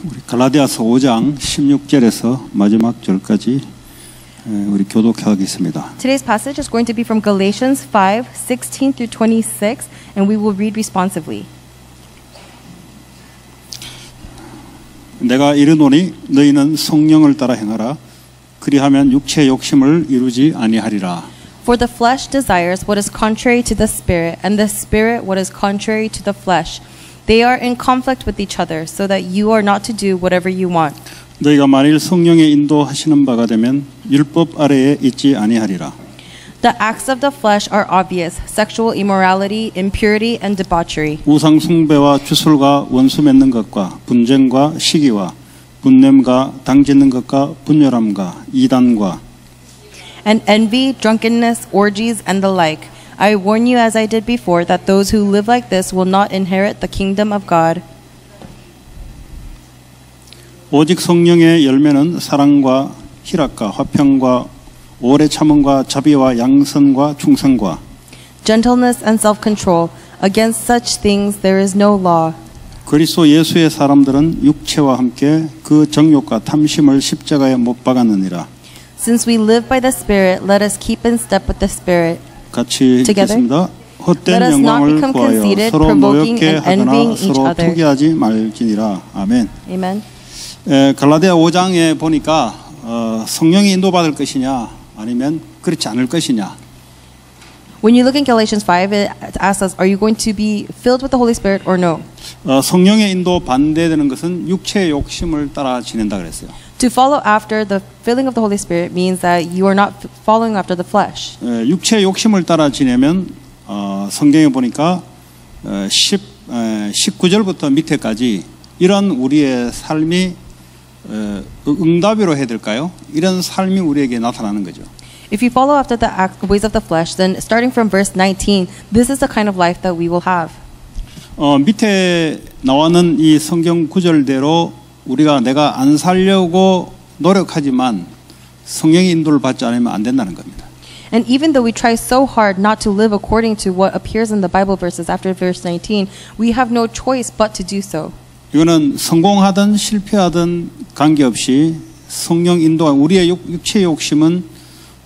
우리 갈라디아서 5장 16절에서 마지막 절까지 우리 교독하겠습니다. Today's passage is going to be from Galatians 5:16 through 26, and we will read responsively. 내가 이르노니 너희는 성령을 따라 행하라. 그리하면 육체의 욕심을 이루지 아니하리라. For the flesh desires what is contrary to the spirit, and the spirit what is contrary to the flesh. They are in conflict with each other, so that you are not to do whatever you want. 너희가 만일 성령의 인도하시는 바가 되면 율법 아래에 있지 아니하리라. The acts of the flesh are obvious: sexual immorality, impurity, and debauchery. 우상 숭배와 주술과 원수 맺는 것과 분쟁과 시기와 분냄과 당짓는 것과 분열함과 이단과 And envy, drunkenness, orgies, and the like. I warn you, as I did before, that those who live like this will not inherit the kingdom of God. 오직 성령의 열매는 사랑과 희락과 화평과 오래 참음과 자비와 양선과 충성과 Gentleness and self-control. Against such things there is no law. 그리스도 예수의 사람들은 육체와 함께 그 정욕과 탐심을 십자가에 못 박았느니라. Since we live by the Spirit, let us keep in step with the Spirit. 같이 읽겠습니다. 헛된 Let us not 영광을 become 구하여 conceited, 서로 provoking 노엽게 and envying 하거나 each 서로 other. 투기하지 말지니라. 아멘. Amen. 갈라디아 5장에 보니까 성령이 인도받을 것이냐 아니면 그렇지 않을 것이냐. When you look in Galatians 5, it asks us, are you going to be filled with the Holy Spirit or no? 성령의 인도 반대되는 것은 육체의 욕심을 따라 지낸다 그랬어요. To follow after the filling of the Holy Spirit means that you are not following after the flesh. 육체의 욕심을 따라 지내면 성경에 보니까 19절부터 밑에까지 이런 우리의 삶이 응답이로 해야 될까요? 이런 삶이 우리에게 나타나는 거죠. If you follow after the ways of the flesh, then starting from verse 19, this is the kind of life that we will have. 밑에 나와는 이 성경 구절대로 우리가 내가 안 살려고 노력하지만 성령의 인도를 받지 않으면 안 된다는 겁니다. And even though we try so hard not to live according to what appears in the Bible verses after verse 19, we have no choice but to do so. 이거는 성공하든 실패하든 관계없이 성령 인도가 우리의 육체의 욕심은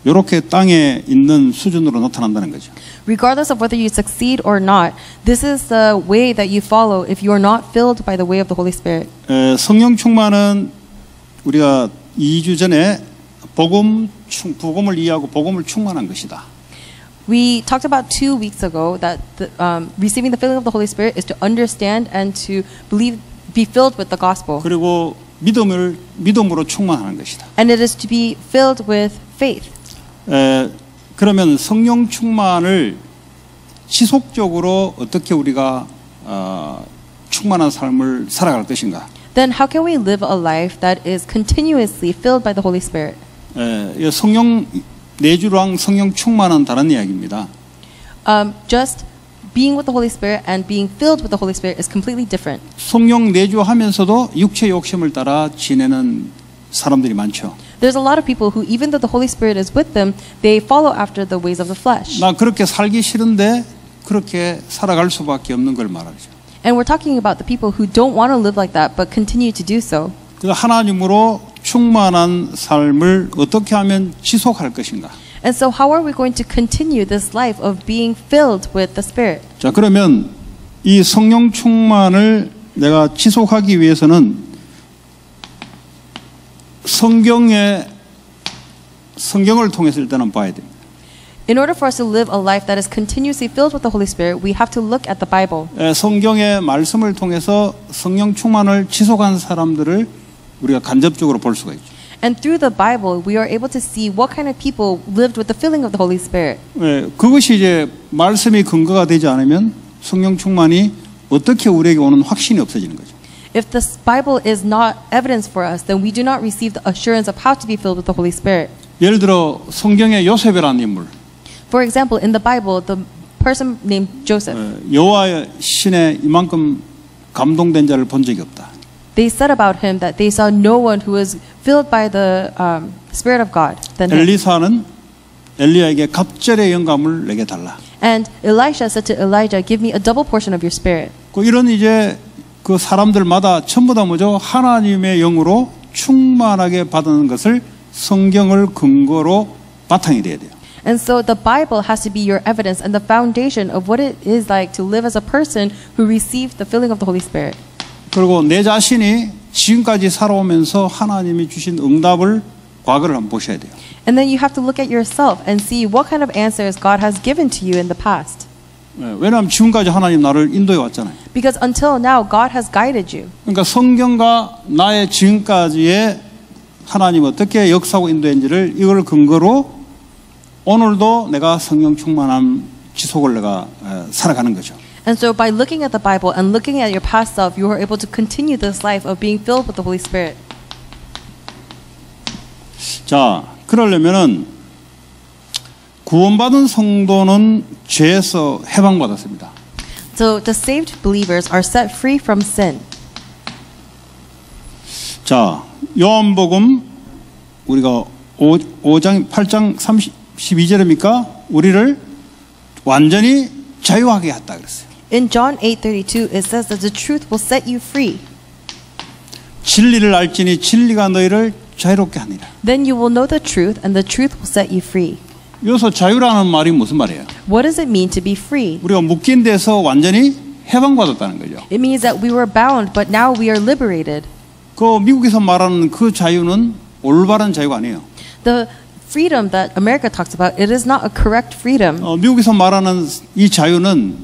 이렇게 땅에 있는 수준으로 나타난다는 거죠. Regardless of whether you succeed or not, this is the way that you follow if you are not filled by the way of the Holy Spirit. 성령 충만은 우리가 2주 전에 복음을 이해하고 복음을 충만한 것이다. We talked about 2 weeks ago that receiving the filling of the Holy Spirit is to understand and to believe, be filled with the gospel. 그리고 믿음으로 충만하는 것이다. And it is to be filled with faith. 그러면 성령 충만을 지속적으로 어떻게 우리가 충만한 삶을 살아갈 것인가? Then how can we live a life that is continuously filled by the Holy Spirit? 성령 내주랑 성령 충만은 다른 이야기입니다. Just being with the Holy Spirit and being filled with the Holy Spirit is completely different. 성령 내주하면서도 육체 욕심을 따라 지내는 사람들이 많죠. There's a lot of people who, even though the Holy Spirit is with them, they follow after the ways of the flesh. 나 그렇게 살기 싫은데 그렇게 살아갈 수밖에 없는 걸 말하죠. And we're talking about the people who don't want to live like that but continue to do so. 그래서 하나님으로 충만한 삶을 어떻게 하면 지속할 것인가? And so how are we going to continue this life of being filled with the Spirit? 자, 그러면 이 성령 충만을 내가 지속하기 위해서는 성경을 통해서 일단은 봐야 됩니다. In order for us to live a life that is continuously filled with the Holy Spirit, we have to look at the Bible. 성경의 말씀을 통해서 성령 충만을 지속한 사람들을 우리가 간접적으로 볼 수가 있죠. And through the Bible, we are able to see what kind of people lived with the filling of the Holy Spirit. 그것이 이제 말씀이 근거가 되지 않으면 성령 충만이 어떻게 우리에게 오는 확신이 없어지는 거죠. If the Bible is not evidence for us, then we do not receive the assurance of how to be filled with the Holy Spirit. 예를 들어 성경의 요셉이라는 인물. For example, in the Bible, the person named Joseph. 여호와의 신에 이만큼 감동된 자를 본 적이 없다. They said about him that they saw no one who was filled by the Spirit of God than him. 엘리사는 엘리야에게 갑절의 영감을 내게 달라. And Elisha said to Elijah, "Give me a double portion of your Spirit." 이런 이제 그 사람들마다 전부 다 뭐죠? 하나님의 영으로 충만하게 받는 것을 성경을 근거로 바탕이 돼야 돼요. And so the Bible has to be your evidence and the foundation of what it is like to live as a person who received the filling of the Holy Spirit. 그리고 내 자신이 지금까지 살아오면서 하나님이 주신 응답을 과거를 한번 보셔야 돼요. And then you have to look at yourself and see what kind of answers God has given to you in the past. 왜냐하면 지금까지 하나님 나를 인도해 왔잖아요. Because until now, God has guided you. 그러니까 성경과 나의 지금까지의 하나님 어떻게 역사하고 인도했는지를 이걸 근거로 오늘도 내가 성령 충만함 지속을 내가 살아가는 거죠. And so by looking at the Bible and looking at your past self, you are able to continue this life of being filled with the Holy Spirit. 자, 그러려면은 구원받은 성도는 죄에서 해방받았습니다. So the saved believers are set free from sin. 자, 요한복음 우리가 8장 32절입니까? 우리를 완전히 자유하게 했다 그랬어요. In John 8:32, it says that the truth will set you free. 진리를 알지니 진리가 너희를 자유롭게 하니라. Then you will know the truth, and the truth will set you free. 여기서 자유라는 말이 무슨 말이에요? What does it mean to be free? 우리가 묶인 데서 완전히 해방받았다는 거죠. It means that we were bound, but now we are liberated. 그 미국에서 말하는 그 자유는 올바른 자유가 아니에요. The freedom that America talks about, it is not a correct freedom. 미국에서 말하는 이 자유는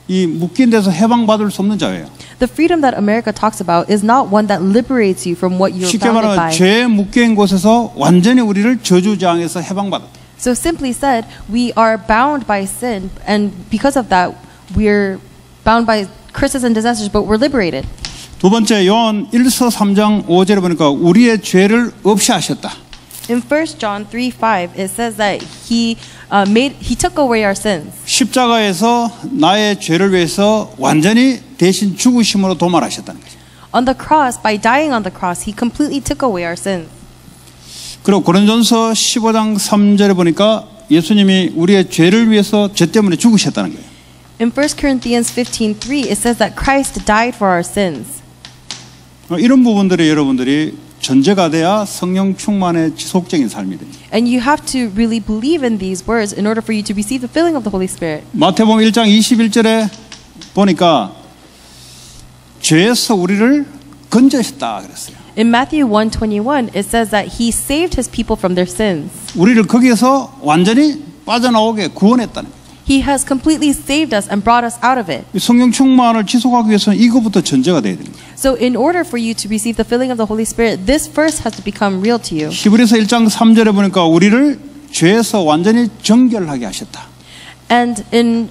이 묶인 데서 해방받을 수 없는 자유예요. The freedom that America talks about is not one that liberates you from what you're 쉽게 bounded 말하면 by. 죄에 묶인 곳에서 완전히 우리를 저주장에서 해방받았다. So simply said, we are bound by sin, and because of that, we're bound by curses and disasters, but we're liberated. 두 번째 요한 1서 3장 5절에 보니까 우리의 죄를 없이 하셨다. In 1 John 3:5, it says that he took away our sins. 십자가에서 나의 죄를 위해서 완전히 대신 죽으심으로 도말하셨다는 거죠. On the cross, by dying on the cross, he completely took away our sins. 그리고 고린도전서 15장 3절에 보니까 예수님이 우리의 죄를 위해서 죄 때문에 죽으셨다는 거예요. In 1 Corinthians 15:3, it says that Christ died for our sins. 이런 부분들이 여러분들이 전제가 돼야 성령 충만의 지속적인 삶이 됩니다. And you have to really believe in these words in order for you to receive the filling of the Holy Spirit. 마태복음 1장 21절에 보니까 죄에서 우리를 건져셨다 그랬어요. In Matthew 1:21, it says that he saved his people from their sins. 우리를 거기에서 완전히 빠져나오게 구원했다는 거예요. He has completely saved us and brought us out of it. 성령 충만을 지속하기 위해서는 이거부터 전제가 돼야 됩니다. So in order for you to receive the filling of the Holy Spirit, this first has to become real to you. 히브리서 1장 3절에 보니까 우리를 죄에서 완전히 정결하게 하셨다. And in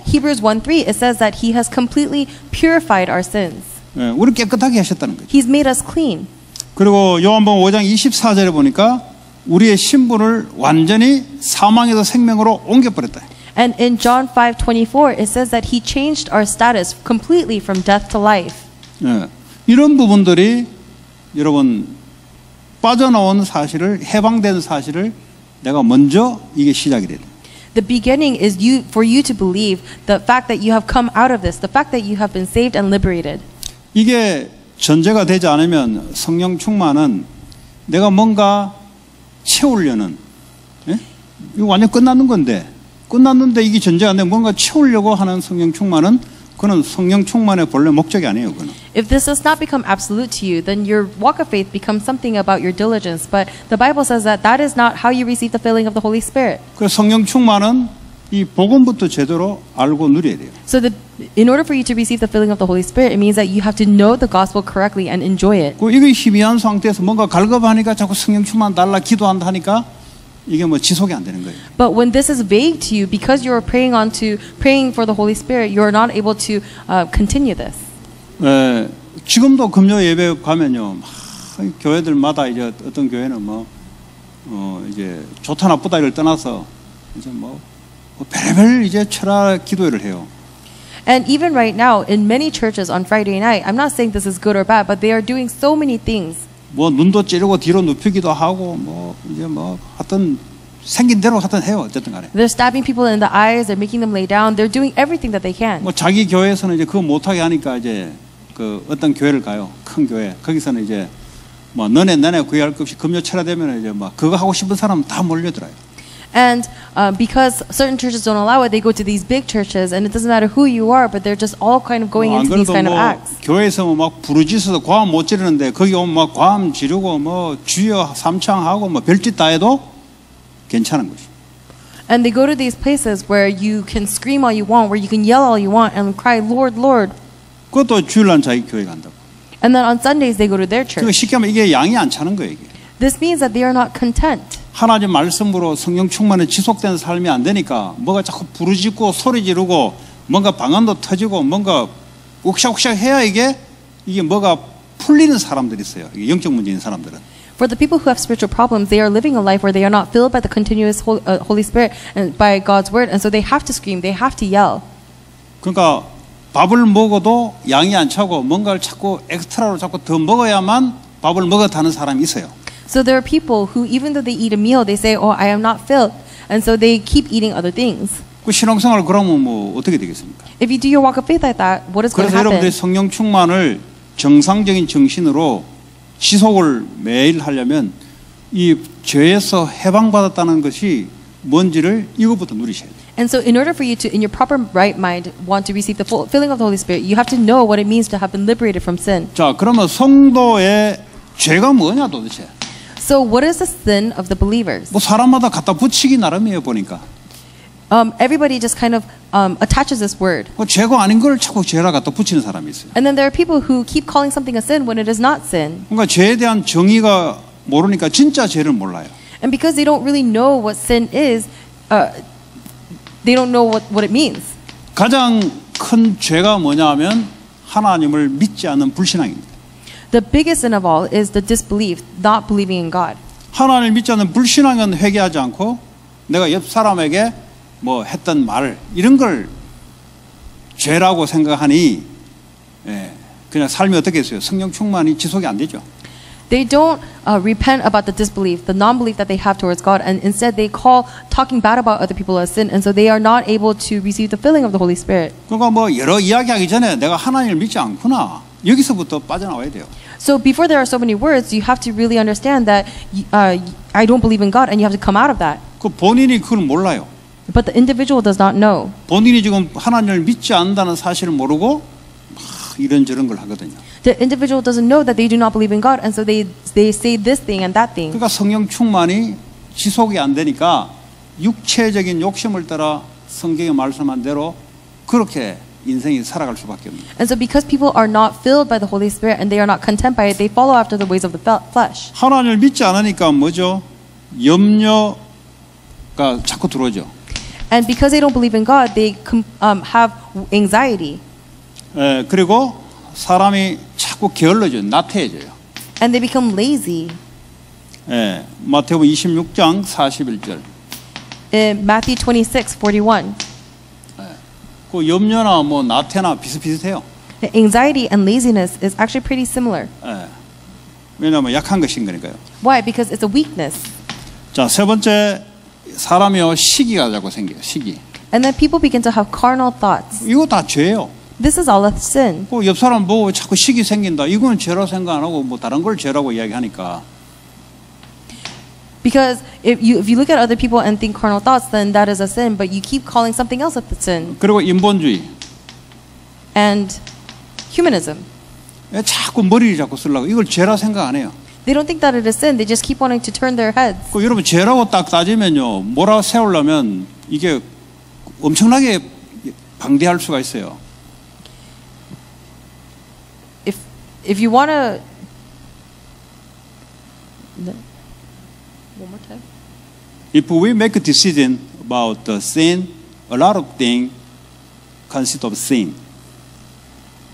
Hebrews 1:3, it says that he has completely purified our sins. 우리를 깨끗하게 하셨다는 거죠. He's made us clean. 그리고 요한복음 5장 24절에 보니까 우리의 신분을 완전히 사망에서 생명으로 옮겨버렸다. And in John 5:24, it says that he changed our status completely from death to life. 이런 부분들이 여러분 빠져나온 사실을 해방된 사실을 내가 먼저 이게 시작이 돼요. The beginning is for you to believe the fact that you have come out of this, the fact that you have been saved and liberated. 이게 전제가 되지 않으면 성령 충만은 내가 뭔가 채우려는 이거 완전 끝났는 건데 끝났는데 이게 전제가 안 되면 뭔가 채우려고 하는 성령 충만은 그는 성령 충만의 본래 목적이 아니에요. 그는. If this does not become absolute to you, then your walk of faith becomes something about your diligence. But the Bible says that that is not how you receive the filling of the Holy Spirit. 그래서 성령 충만은 이 복음부터 제대로 알고 누려야 돼요. So in order for you to receive the filling of the Holy Spirit, it means that you have to know the gospel correctly and enjoy it. 이게 희미한 상태에서 뭔가 갈급하니까 자꾸 성령 충만 달라 기도한다 하니까 이게 뭐 지속이 안 되는 거예요. But when this is vague to you, because you are praying for the Holy Spirit, you are not able to continue this. 지금도 금요 예배 가면요, 교회들마다 이제 어떤 교회는 이제 좋다 나쁘다를 떠나서 이제 별의별 이제 철학 기도회를 해요. And even right now, in many churches on Friday night, I'm not saying this is good or bad, but they are doing so many things. 눈도 찌르고 뒤로 눕히기도 하고 이제 하여튼 생긴 대로 하여튼 해요. 어쨌든 간에. They're stabbing people in the eyes, they're making them lay down, they're doing everything that they can. 자기 교회에서는 이제 그거 못하게 하니까 이제 그 어떤 교회를 가요. 큰 교회. 거기서는 이제 뭐 너네 구애할 것 없이 금요 철야되면 이제 막 그거 하고 싶은 사람 다 몰려들어요. And because certain churches don't allow it, they go to these big churches, and it doesn't matter who you are, but they're just all kind of going 안 into these 그래도 kind of 뭐 acts. 교회에서 막 부르짖어서 과음 못 지르는데 거기 오면 막 과음 지르고 뭐 주여 삼창하고 뭐 별짓 다 해도 괜찮은 거죠. And they go to these places where you can scream all you want, where you can yell all you want, and cry, Lord, Lord. 그것도 주일날 자기 교회 간다고. And then on Sundays they go to their 그러니까 church. 쉽게 하면 이게 양이 안 차는 거예요. 이게. This means that they are not content. 하나님 말씀으로 성령 충만에 지속된 삶이 안 되니까 뭐가 자꾸 부르짖고 소리 지르고 뭔가 방언도 터지고 뭔가 옥샥옥샥 해야 이게 뭐가 풀리는 사람들이 있어요. 이게 영적 문제인 사람들은. For the people who have spiritual problems, they are living a life where they are not filled by the continuous Holy Spirit and by God's word, and so they have to scream, they have to yell. 그러니까 밥을 먹어도 양이 안 차고 뭔가를 자꾸 엑스트라로 자꾸 더 먹어야만 밥을 먹었다는 사람이 있어요. So there are people who, even though they eat a meal, they say, "Oh, I am not filled," and so they keep eating other things. 그 신앙생활 그러면 뭐 어떻게 되겠습니까? If you do your walk of faith like that, what is going to 그래서 여러분들이 happen? 성령 충만을 정상적인 정신으로 지속을 매일 하려면 이 죄에서 해방받았다는 것이 뭔지를 이것부터 누리셔야 돼요. And so, in order for you to, in your proper right mind, want to receive the full filling of the Holy Spirit, you have to know what it means to have been liberated from sin. 자, 그러면 성도의 죄가 뭐냐 도대체? So, what is the sin of the believers? 뭐 사람마다 갖다 붙이기 나름이에요 보니까. Everybody just kind of attaches this word. 그 죄가 아닌 걸 자꾸 죄라 갖다 붙이는 사람이 있어요. And then there are people who keep calling something a sin when it is not sin. 그러니까 죄에 대한 정의가 모르니까 진짜 죄를 몰라요. And because they don't really know what sin is, they don't know what it means. 가장 큰 죄가 뭐냐 하면 하나님을 믿지 않는 불신앙입니다. The biggest sin of all is the disbelief, not believing in God. 하나님을 믿지 않는 불신앙은 회개하지 않고 내가 옆 사람에게 뭐 했던 말 이런 걸 죄라고 생각하니 그냥 삶이 어떻게 했어요? 성령 충만이 지속이 안 되죠. They don't repent about the disbelief, the non-belief that they have towards God, and instead they call talking bad about other people as sin, and so they are not able to receive the filling of the Holy Spirit. 그러니까 뭐 여러 이야기하기 전에 내가 하나님을 믿지 않구나 여기서부터 빠져나와야 돼요. So before there are so many words, you have to really understand that I don't believe in God, and you have to come out of that. 그 본인이 그걸 몰라요. But the individual does not know. 본인이 지금 하나님을 믿지 않는다는 사실을 모르고 막 이런저런 걸 하거든요. The individual doesn't know that they do not believe in God, and so they say this thing and that thing. 그러니까 성령 충만이 지속이 안 되니까 육체적인 욕심을 따라 성경에 말씀한 대로 그렇게 인생이 살아갈 수밖에 없는. And so because people are not filled by the Holy Spirit and they are not content by it, they follow after the ways of the flesh. 하나님을 믿지 않으니까 뭐죠? 염려가 자꾸 들어오죠. And because they don't believe in God, they have anxiety. 그리고 사람이 자꾸 게을러져요. 나태해져요. And they become lazy. 마태복음 26장 41절. In Matthew 26:41. 그 염려나 뭐 나태나 비슷비슷해요. The anxiety and laziness is actually pretty similar. 왜냐하면 약한 것인 거니까요. Why? Because it's a weakness. 자, 세 번째 사람이요 시기가 자꾸 생겨요. 시기. And then people begin to have carnal thoughts. 이거 다 죄예요. This is all a sin. 그 옆 사람 보고 자꾸 시기 생긴다. 이거는 죄라고 생각 안 하고 뭐 다른 걸 죄라고 이야기하니까. Because if you look at other people and think carnal thoughts, then that is a sin. But you keep calling something else a sin. 그리고 인본주의. And humanism. 자꾸 머리를 자꾸 쓰려고 이걸 죄라 생각 안 해요. They don't think that it is sin. They just keep wanting to turn their heads. 그 여러분 죄라고 딱 따지면요 몰아 세우려면 이게 엄청나게 방대할 수가 있어요. If you want to, one more time. If we make a decision about the sin, a lot of things consist of sin.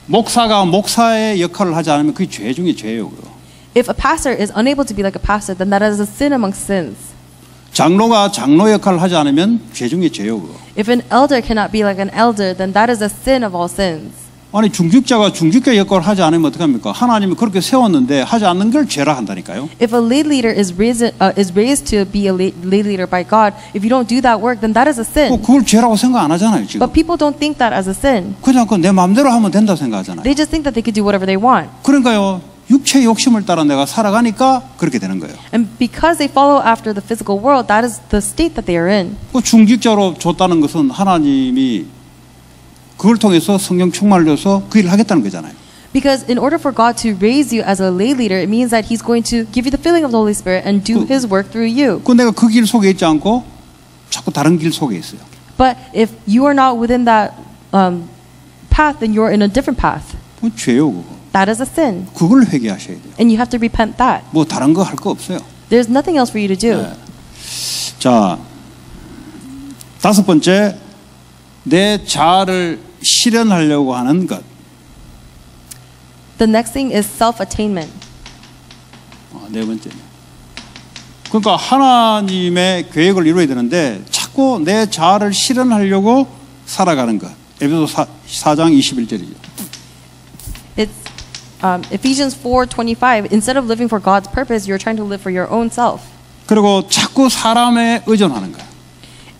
목사가 목사의 역할을 하지 않으면 그게 죄 중에 죄예요. 그거. If a pastor is unable to be like a pastor, then that is a sin among sins. 장로가 장로 역할을 하지 않으면 죄 중에 죄예요. 그거. If an elder cannot be like an elder, then that is a sin of all sins. 아니 중직자가 중직자 역할을 하지 않으면 어떡합니까? 하나님이 그렇게 세웠는데 하지 않는 걸 죄라 한다니까요. If a lay leader is raised to be a lay leader by God, if you don't do that work, then that is a sin. 그걸 죄라고 생각 안 하잖아요 지금. But people don't think that as a sin. 그냥 내 마음대로 하면 된다 생각하잖아요. They just think that they could do whatever they want. 그러니까요 육체의 욕심을 따라 내가 살아가니까 그렇게 되는 거예요. And because they follow after the physical world, that is the state that they are in. 그 중직자로 줬다는 것은 하나님이 그걸 통해서 성령 충만을 줘서 그 일을 하겠다는 거잖아요. Because in order for God to raise you as a lay leader, it means that He's going to give you the filling of the Holy Spirit and do His work through you. 그 내가 그 길 속에 있지 않고 자꾸 다른 길 속에 있어요. But if you are not within that path, then you're in a different path. 그건 죄요 그거. That is a sin. 그걸 회개하셔야 돼요. And you have to repent that. 뭐 다른 거 할 거 없어요. There's nothing else for you to do. 네. 자, 다섯 번째, 내 자아를 실현하려고 하는 것. The next thing is self-attainment. 네 번째. 그러니까 하나님의 계획을 이루어야 되는데 자꾸 내 자아를 실현하려고 살아가는 것. 에베소 4장 21절이죠. It's Ephesians 4:25. Instead of living for God's purpose, you're trying to live for your own self. 그리고 자꾸 사람에 의존하는 거야.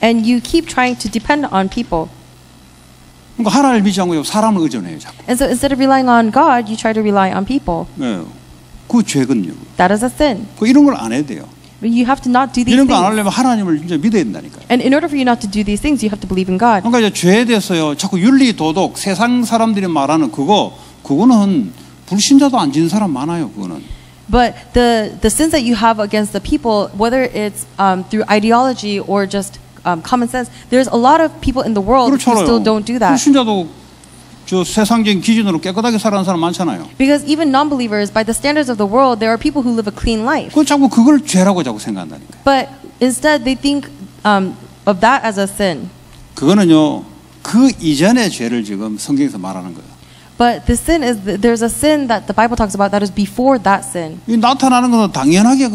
And you keep trying to depend on people. 그러니까 하나님을 믿지 않고 사람을 의존해요, 자꾸. And so instead of relying on God, you try to rely on people. 네. 그 죄거든요. That is a sin. 이런 걸 안 해야 돼요. You have to not do these 이런 거 안 things. 하려면 하나님을 진짜 믿어야 된다니까요. And in order for you not to do these things, you have to believe in God. 그러니까 이제 죄에 대해서요, 자꾸 윤리, 도덕, 세상 사람들이 말하는 그거는 불신자도 안 지는 사람 많아요, 그거는. But the sins that you have against the people, whether it's through ideology or just common sense, there's a lot of people in the world who still don't do that. 불신자도 저 세상적인 기준으로 깨끗하게 살아가는 사람 많잖아요. Because even non-believers, by the standards of the world, there are people who live a clean life. 그 자꾸 그걸 죄라고 자꾸 생각한다니까요. But instead, they think of that as a sin. 그거는요, 그 이전의 죄를 지금 성경에서 말하는 거예요. But the sin is there's a sin that the Bible talks about that is before that sin. 이 나타나는 것은 당연하게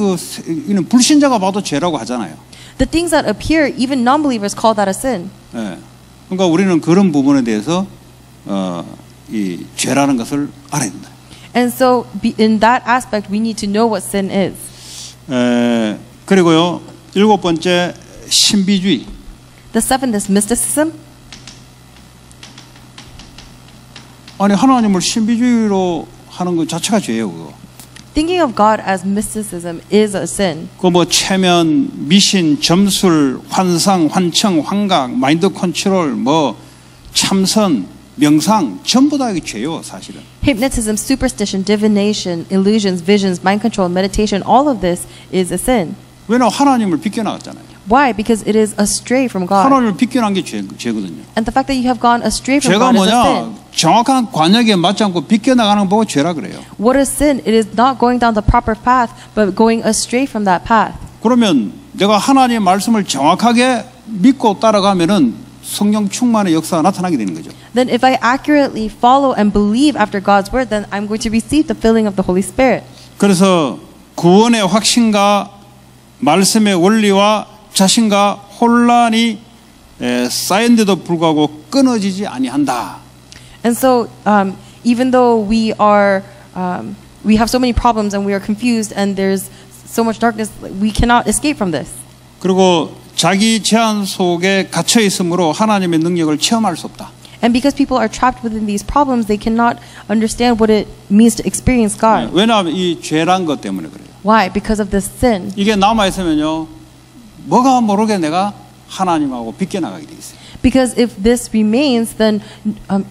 이는 불신자가 봐도 죄라고 하잖아요. The things that appear, even non-believers call that a sin. 예. 그러니까 우리는 그런 부분에 대해서 이 죄라는 것을 알아야 된다. And so, in that aspect, we need to know what sin is. 그리고요, 일곱 번째 신비주의. The seventh is mysticism. 아니 하나님을 신비주의로 하는 것 자체가 죄예요, 그거. Thinking of God as mysticism is a sin. 그 뭐 체면, 미신, 점술, 환상, 환청, 환각, 마인드 컨트롤, 뭐 참선, 명상 전부 다 이게 죄요, 사실은. Hypnotism, superstition, divination, illusions, visions, mind control, meditation, all of this is a sin. 왜냐하면 하나님을 비껴나갔잖아요. Why? Because it is astray from God. 하나님을 비껴난 게 죄거든요. And the fact that you have gone astray from 죄가 God is a sin. 뭐냐? 정확한 관역에 맞지 않고 비껴나가는 거 보고 죄라 그래요. What is sin? It is not going down the proper path, but going astray from that path. 그러면 내가 하나님의 말씀을 정확하게 믿고 따라가면은 성령 충만의 역사가 나타나게 되는 거죠. Then if I accurately follow and believe after God's word, then I'm going to receive the filling of the Holy Spirit. 그래서 구원의 확신과 말씀의 원리와 자신과 혼란이 쌓인데도 불구하고 끊어지지 아니한다. And so, even though we have so many problems and we are confused and there's so much darkness, we cannot escape from this. 그리고 자기 제한 속에 갇혀 있으므로 하나님의 능력을 체험할 수 없다. And because people are trapped within these problems, they cannot understand what it means to experience God. 왜냐하면 이 죄란 것 때문에 그래요. Why? Because of this sin. 이게 남아 있으면요, 뭐가 모르게 내가 하나님하고 비껴나가게 돼 있어요. Because if this remains, then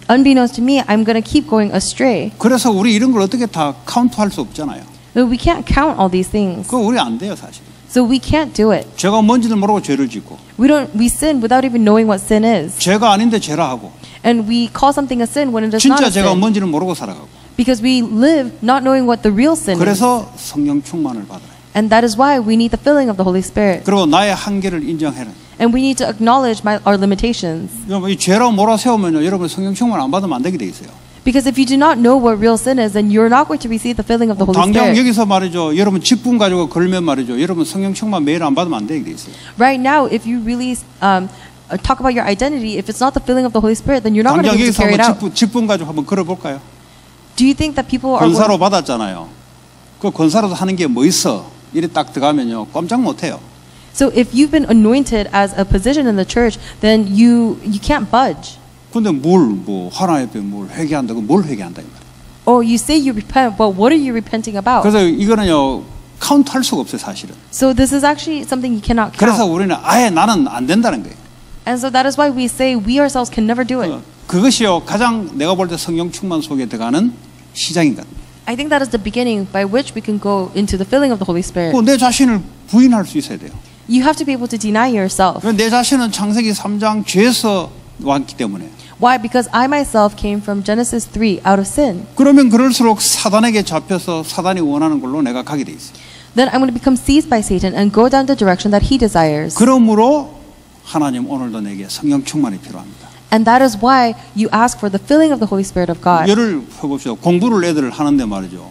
unbeknownst to me, I'm going to keep going astray. 그래서 우리 이런 걸 어떻게 다 카운트할 수 없잖아요. We can't count all these things. 그거 우리 안 돼요, 사실. So we can't do it. 죄가 뭔지도 모르고 죄를 짓고. We sin without even knowing what sin is. 죄가 아닌데 죄라 하고. And we call something a sin when it is not 진짜 a 죄가 sin. 뭔지는 모르고 살아가고. Because we live not knowing what the real sin is. 그래서 성령 충만을 받아요. And that is why we need the filling of the Holy Spirit. 그리고 나의 한계를 인정해라. And we need to acknowledge our limitations. 여러분 이 죄라고 몰아세우면요, 여러분 성령 충만 안 받으면 안 되게 돼 있어요. Because if you do not know what real sin is, then you're not going to receive the filling of the Holy 당장 Spirit. 여기서 말이죠, 여러분 직분 가지고 걸면 말이죠, 여러분 성령 충만 매일 안 받으면 안 되게 돼 있어요. Right now, if you really talk about your identity, if it's not the filling of the Holy Spirit, then you're not going to 당장 be able to 여기서 carry it out. 한번 직분 가지고 한번 걸어볼까요? Do you think that people are 권사로 받았잖아요. 그 권사로서 하는 게 뭐 있어? 이래 딱 들어가면요 꼼짝 못해요. So if you've been anointed as a position in the church, then you can't budge. 근데 뭐 하나님 앞에 뭘 회개한다고 뭘 회개한다 이 말이에요. Oh, you say you repent, but what are you repenting about? 그래서 이거는요 카운트할 수가 없어요 사실은. So this is actually something you cannot 그래서 count. 우리는 아예 나는 안 된다는 거예요. And so that is why we say we ourselves can never do it. 그것이요 가장 내가 볼 때 성령 충만 속에 들어가는 시작인 것 같아요. I think that is the beginning by which we can go into the filling of the Holy Spirit. 내 자신을 부인할 수 있어야 돼요. You have to be able to deny yourself. 내 자신은 창세기 3장 죄에서 왔기 때문에. Why? Because I myself came from Genesis 3 out of sin. 그러면 그럴수록 사단에게 잡혀서 사단이 원하는 걸로 내가 가게 돼 있어요. Then I'm going to become seized by Satan and go down the direction that he desires. 그러므로 하나님 오늘도 내게 성령 충만이 필요합니다. And that is why you ask for the filling of the Holy Spirit of God. 예를 해봅시다. 공부를 애들 하는데 말이죠.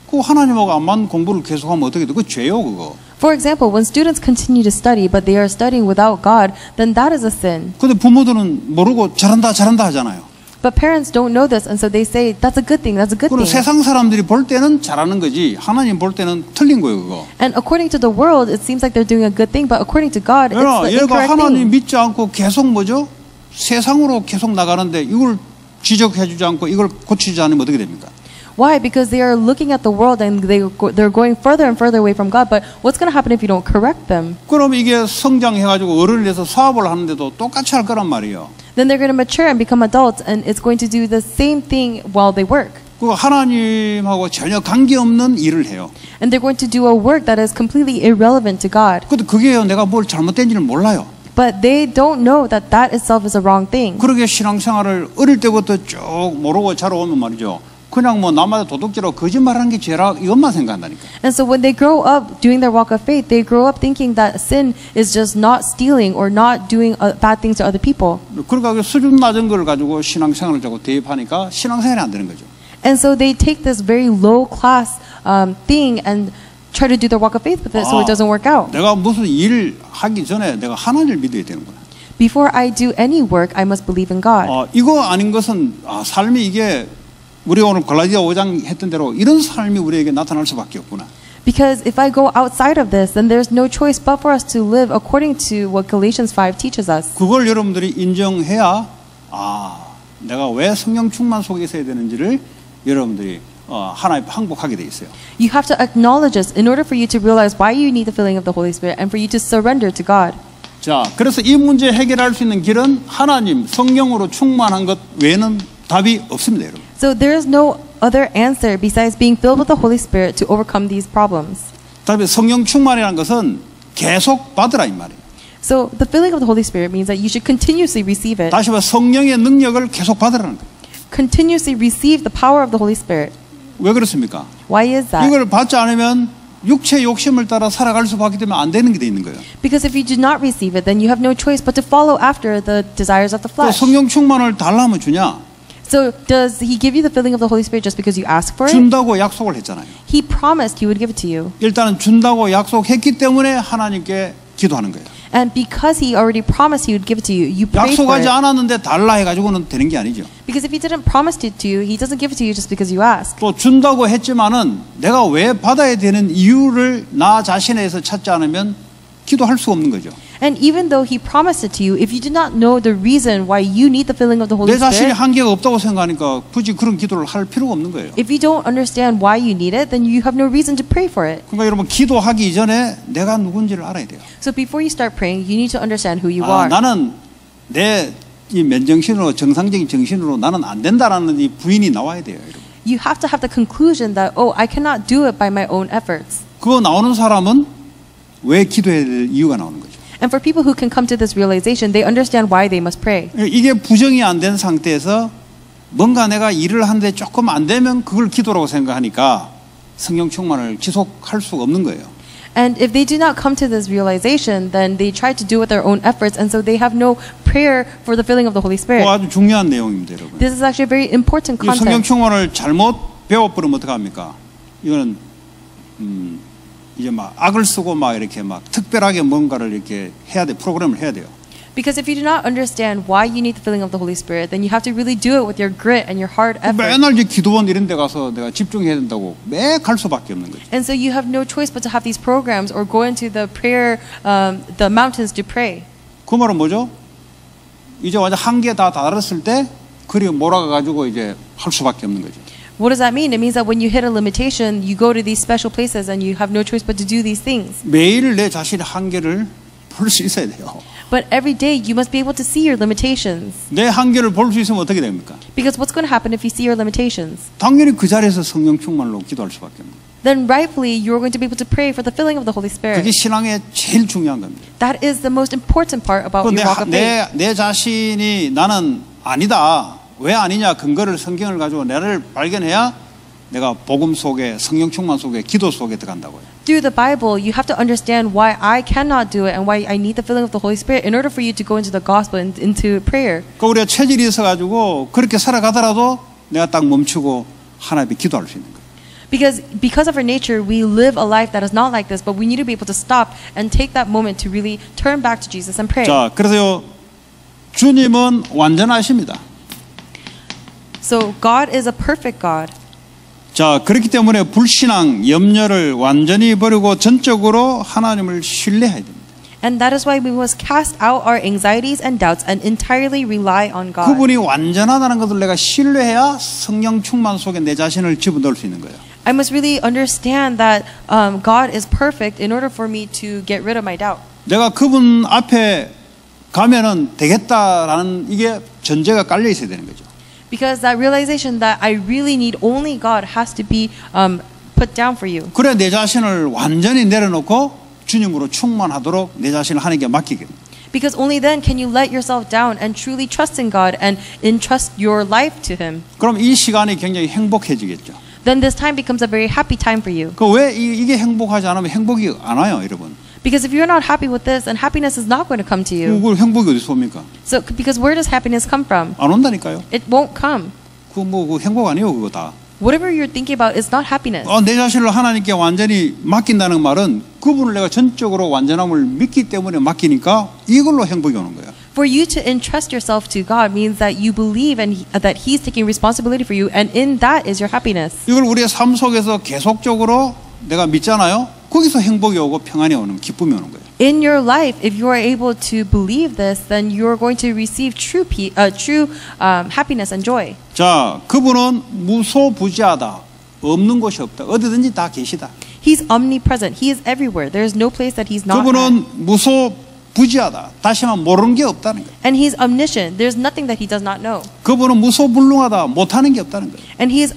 그 하나님하고 안 맞는 공부를 계속하면 어떻게 돼? 그거 죄요 그거. For example, when students continue to study but they are studying without God, then that is a sin. 근데 부모들은 모르고 잘한다 하잖아요. But parents don't know this, and so they say that's a good thing. That's a good 그리고 thing. 세상 사람들이 볼 때는 잘하는 거지 하나님 볼 때는 틀린 거예요 그거. And according to the world, it seems like they're doing a good thing, but according to God, it's the 얘가 incorrect 하나님 thing. 믿지 않고 계속 뭐죠? 세상으로 계속 나가는데 이걸 지적해주지 않고 이걸 고치지 않으면 어떻게 됩니까? Why? Because they are looking at the world and they're going further and further away from God. But what's going to happen if you don't correct them? 그럼 이게 성장해가지고 어른이 돼서 사업을 하는데도 똑같이 할 거란 말이에요. Then they're going to mature and become adults, and it's going to do the same thing while they work. 그 하나님하고 전혀 관계없는 일을 해요. And they're going to do a work that is completely irrelevant to God. 근데 그게요 내가 뭘 잘못된지를 몰라요. But they don't know that that itself is a wrong thing. 그러게 신앙생활을 어릴 때부터 쭉 모르고 자라오면 말이죠. 그냥 뭐 남한테 도둑질하고 거짓말하는 게 죄라 이것만 생각한다니까. And so when they grow up doing their walk of faith, they grow up thinking that sin is just not stealing or not doing bad things to other people. 그러니까 수준 낮은 걸 가지고 신앙생활을 자꾸 대입하니까 신앙생활이 안 되는 거죠. And so they take this very low class thing and try to do their walk of faith with it, so it doesn't work out. 내가 무슨 일 하기 전에 내가 하나님을 믿어야 되는구나. Before I do any work, I must believe in God. 이거 아닌 것은 삶이 이게 우리가 오늘 갈라디아 5장 했던 대로 이런 삶이 우리에게 나타날 수밖에 없구나. Because if I go outside of this, then there's no choice but for us to live according to what Galatians 5 teaches us. 그걸 여러분들이 인정해야 내가 왜 성령 충만 속에 있어야 되는지를 여러분들이 하나님 항복하게 돼 있어요. You have to acknowledge this in order for you to realize why you need the filling of the Holy Spirit and for you to surrender to God. 자, 그래서 이 문제 해결할 수 있는 길은 하나님 성령으로 충만한 것 외에는 답이 없습니다, 여러분. So there is no other answer besides being filled with the Holy Spirit to overcome these problems. 다음에 성령 충만이라는 것은 계속 받으라 이 말이에요. So the filling of the Holy Spirit means that you should continuously receive it. 다시 말해 성령의 능력을 계속 받으라는 거예요. Continuously receive the power of the Holy Spirit. 왜 그렇습니까? Why is that? 이걸 받지 않으면 육체 욕심을 따라 살아갈 수밖에 되면 안 되는 게 돼 있는 거예요. Because if you do not receive it, then you have no choice but to follow after the desires of the 또 flesh. 성령 충만을 달라면 주냐? So does he give you the filling of the Holy Spirit just because you ask for it? 준다고 약속을 했잖아요. He promised he would give it to you. 일단은 준다고 약속했기 때문에 하나님께 기도하는 거예요. And because he already promised he would give it to you, you pray for 약속하지 it. 않았는데 달라 해가지고는 되는 게 아니죠. Because if he didn't promise it to you, he doesn't give it to you just because you ask. 또 준다고 했지만은 내가 왜 받아야 되는 이유를 나 자신에서 찾지 않으면 기도할 수 없는 거죠. And even though he promised it to you, if you do not know the reason why you need the filling of the Holy 내 자신이 Spirit, 한계가 없다고 생각하니까 굳이 그런 기도를 할 필요가 없는 거예요. if you don't understand why you need it, then you have no reason to pray for it. 그러니까 여러분 기도하기 이전에 내가 누군지를 알아야 돼요. So before you start praying, you need to understand who you are. 나는 내 이 맨정신으로 정상적인 정신으로 나는 안 된다라는 이 부인이 나와야 돼요, 여러분. You have to have the conclusion that, oh, I cannot do it by my own efforts. 그거 나오는 사람은 왜 기도해야 될 이유가 나오는 거죠. And for people who can come to this realization, they understand why they must pray. 이게 부정이 안 된 상태에서 뭔가 내가 일을 하는데 조금 안 되면 그걸 기도라고 생각하니까 성령 충만을 지속할 수가 없는 거예요. And if they do not come to this realization, then they try to do it with their own efforts, and so they have no prayer for the filling of the Holy Spirit. 아주 중요한 내용입니다, 여러분. This is actually a very important 이 성령 content. 충만을 잘못 배워버리면 어떡합니까? 이거는 이제 막 악을 쓰고 막 이렇게 막 특별하게 뭔가를 이렇게 해야 돼, 프로그램을 해야 돼요. Because if you do not understand why you need the filling of the Holy Spirit, then you have to really do it with your grit and your hard effort. 맨날 이제 기도원 이런 데 가서 내가 집중해야 된다고 매 갈 수밖에 없는 거죠. And so you have no choice but to have these programs or go into the prayer, the mountains to pray. 그 말은 뭐죠? 이제 완전 한계 다 다다랐을 때 그리 몰아가가지고 이제 할 수밖에 없는 거죠. What does that mean? It means that when you hit a limitation, you go to these special places and you have no choice but to do these things. 매일 내 자신의 한계를 볼 수 있어야 돼요. But every day you must be able to see your limitations. 내 한계를 볼 수 있으면 어떻게 됩니까? Because what's going to happen if you see your limitations? 당연히 그 자리에서 성령 충만으로 기도할 수밖에 없는 거예요. Then rightfully you're going to be able to pray for the filling of the Holy Spirit. 그게 신앙의 제일 중요한 겁니다. That is the most important part about your walk of faith. 내 자신이 나는 아니다. 왜 아니냐 근거를 성경을 가지고 나를 발견해야 내가 복음 속에 성령 충만 속에 기도 속에 들어간다고요. Through the Bible, you have to understand why I cannot do it and why I need the filling of the Holy Spirit in order for you to go into the gospel and into prayer. 그러니까 우리가 체질이 있어가지고 그렇게 살아가더라도 내가 딱 멈추고 하나님께 기도할 수 있는 거예요. Because of our nature, we live a life that is not like this, but we need to be able to stop and take that moment to really turn back to Jesus and pray. 자, 그래서요 주님은 완전하십니다. So God is a perfect God. 자, 그렇기 때문에 불신앙, 염려를 완전히 버리고 전적으로 하나님을 신뢰해야 됩니다. And that is why we must cast out our anxieties and doubts and entirely rely on God. 그분이 완전하다는 것을 내가 신뢰해야 성령 충만 속에 내 자신을 집어넣을 수 있는 거예요. I must really understand that God is perfect in order for me to get rid of my doubt. 내가 그분 앞에 가면은 되겠다라는 이게 전제가 깔려 있어야 되는 거죠. Because that realization that I really need only God has to be put down for you. 그래 내 자신을 완전히 내려놓고 주님으로 충만하도록 내 자신을 하나님께 맡기게 됩니다. Because only then can you let yourself down and truly trust in God and entrust your life to Him. 그럼 이 시간이 굉장히 행복해지겠죠. Then this time becomes a very happy time for you. 그 왜 이게 행복하지 않으면 행복이 안 와요, 여러분? Because if you're not happy with this, then happiness is not going to come to you. 그 행복이 어디서 옵니까? So, because where does happiness come from? 안 온다니까요. It won't come. 그 행복 아니에요, 그거 다. Whatever you're thinking about is not happiness. 내 자신을 하나님께 완전히 맡긴다는 말은 그분을 내가 전적으로 완전함을 믿기 때문에 맡기니까 이걸로 행복이 오는 거예요. For you to entrust yourself to God means that you believe and that He's taking responsibility for you, and in that is your happiness. 이걸 우리의 삶 속에서 계속적으로 내가 믿잖아요. 거기서 행복이 오고 평안이 오는 기쁨이 오는 거예요. In your life, if you are able to believe this, then you are going to receive true happiness and joy. 자, 그분은 무소부지하다. 없는 곳이 없다. 어디든지 다 계시다. He's omnipresent. He is everywhere. There is no place that He's not at. 그분은 무소부지하다. 다시 말하면 모르는 게 없다는 거예요. And He's omniscient. There's nothing that He does not know. 그분은 무소불능하다. 못하는 게 없다는 거예요. And He is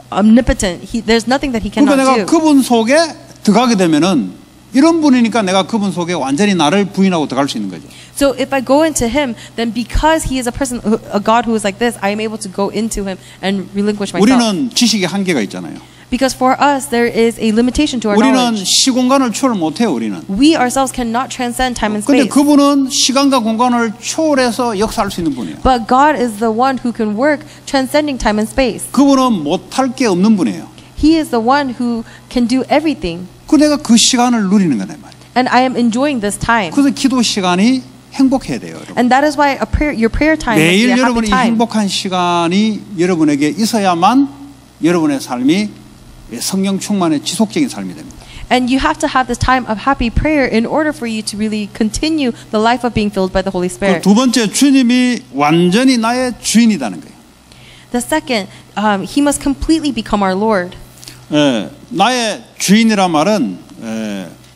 omnipotent. There's nothing that He 그러니까 cannot 내가 do. 그분 속에 들어가게 되면은 이런 분이니까 내가 그분 속에 완전히 나를 부인하고 들어갈 수 있는 거죠. So if I go into Him, then because He is a God who is like this, I am able to go into Him and relinquish myself. 우리는 지식의 한계가 있잖아요. Because for us, there is a limitation to our 우리는 knowledge. 시공간을 초월 못해요. 우리는. We ourselves cannot transcend time and 근데 space. 그분은 시간과 공간을 초월해서 역사할 수 있는 분이에요. But God is the one who can work transcending time and space. 그분은 못할 게 없는 분이에요. He is the one who can do everything. 그 내가 그 시간을 누리는 거란 말이에요. And I am enjoying this time. 그래서 기도 시간이 행복해야 돼요, 여러분. And that is why your prayer time must be 매일 a happy 여러분이 time. 행복한 시간이 여러분에게 있어야만 여러분의 삶이 성령 충만의 지속적인 삶이 됩니다. And you have to have this time of happy prayer in order for you to really continue the life of being filled by the Holy Spirit. 두 번째, 주님이 완전히 나의 주인이라는 거예요. The second, He must completely become our Lord. 나의 주인이란 말은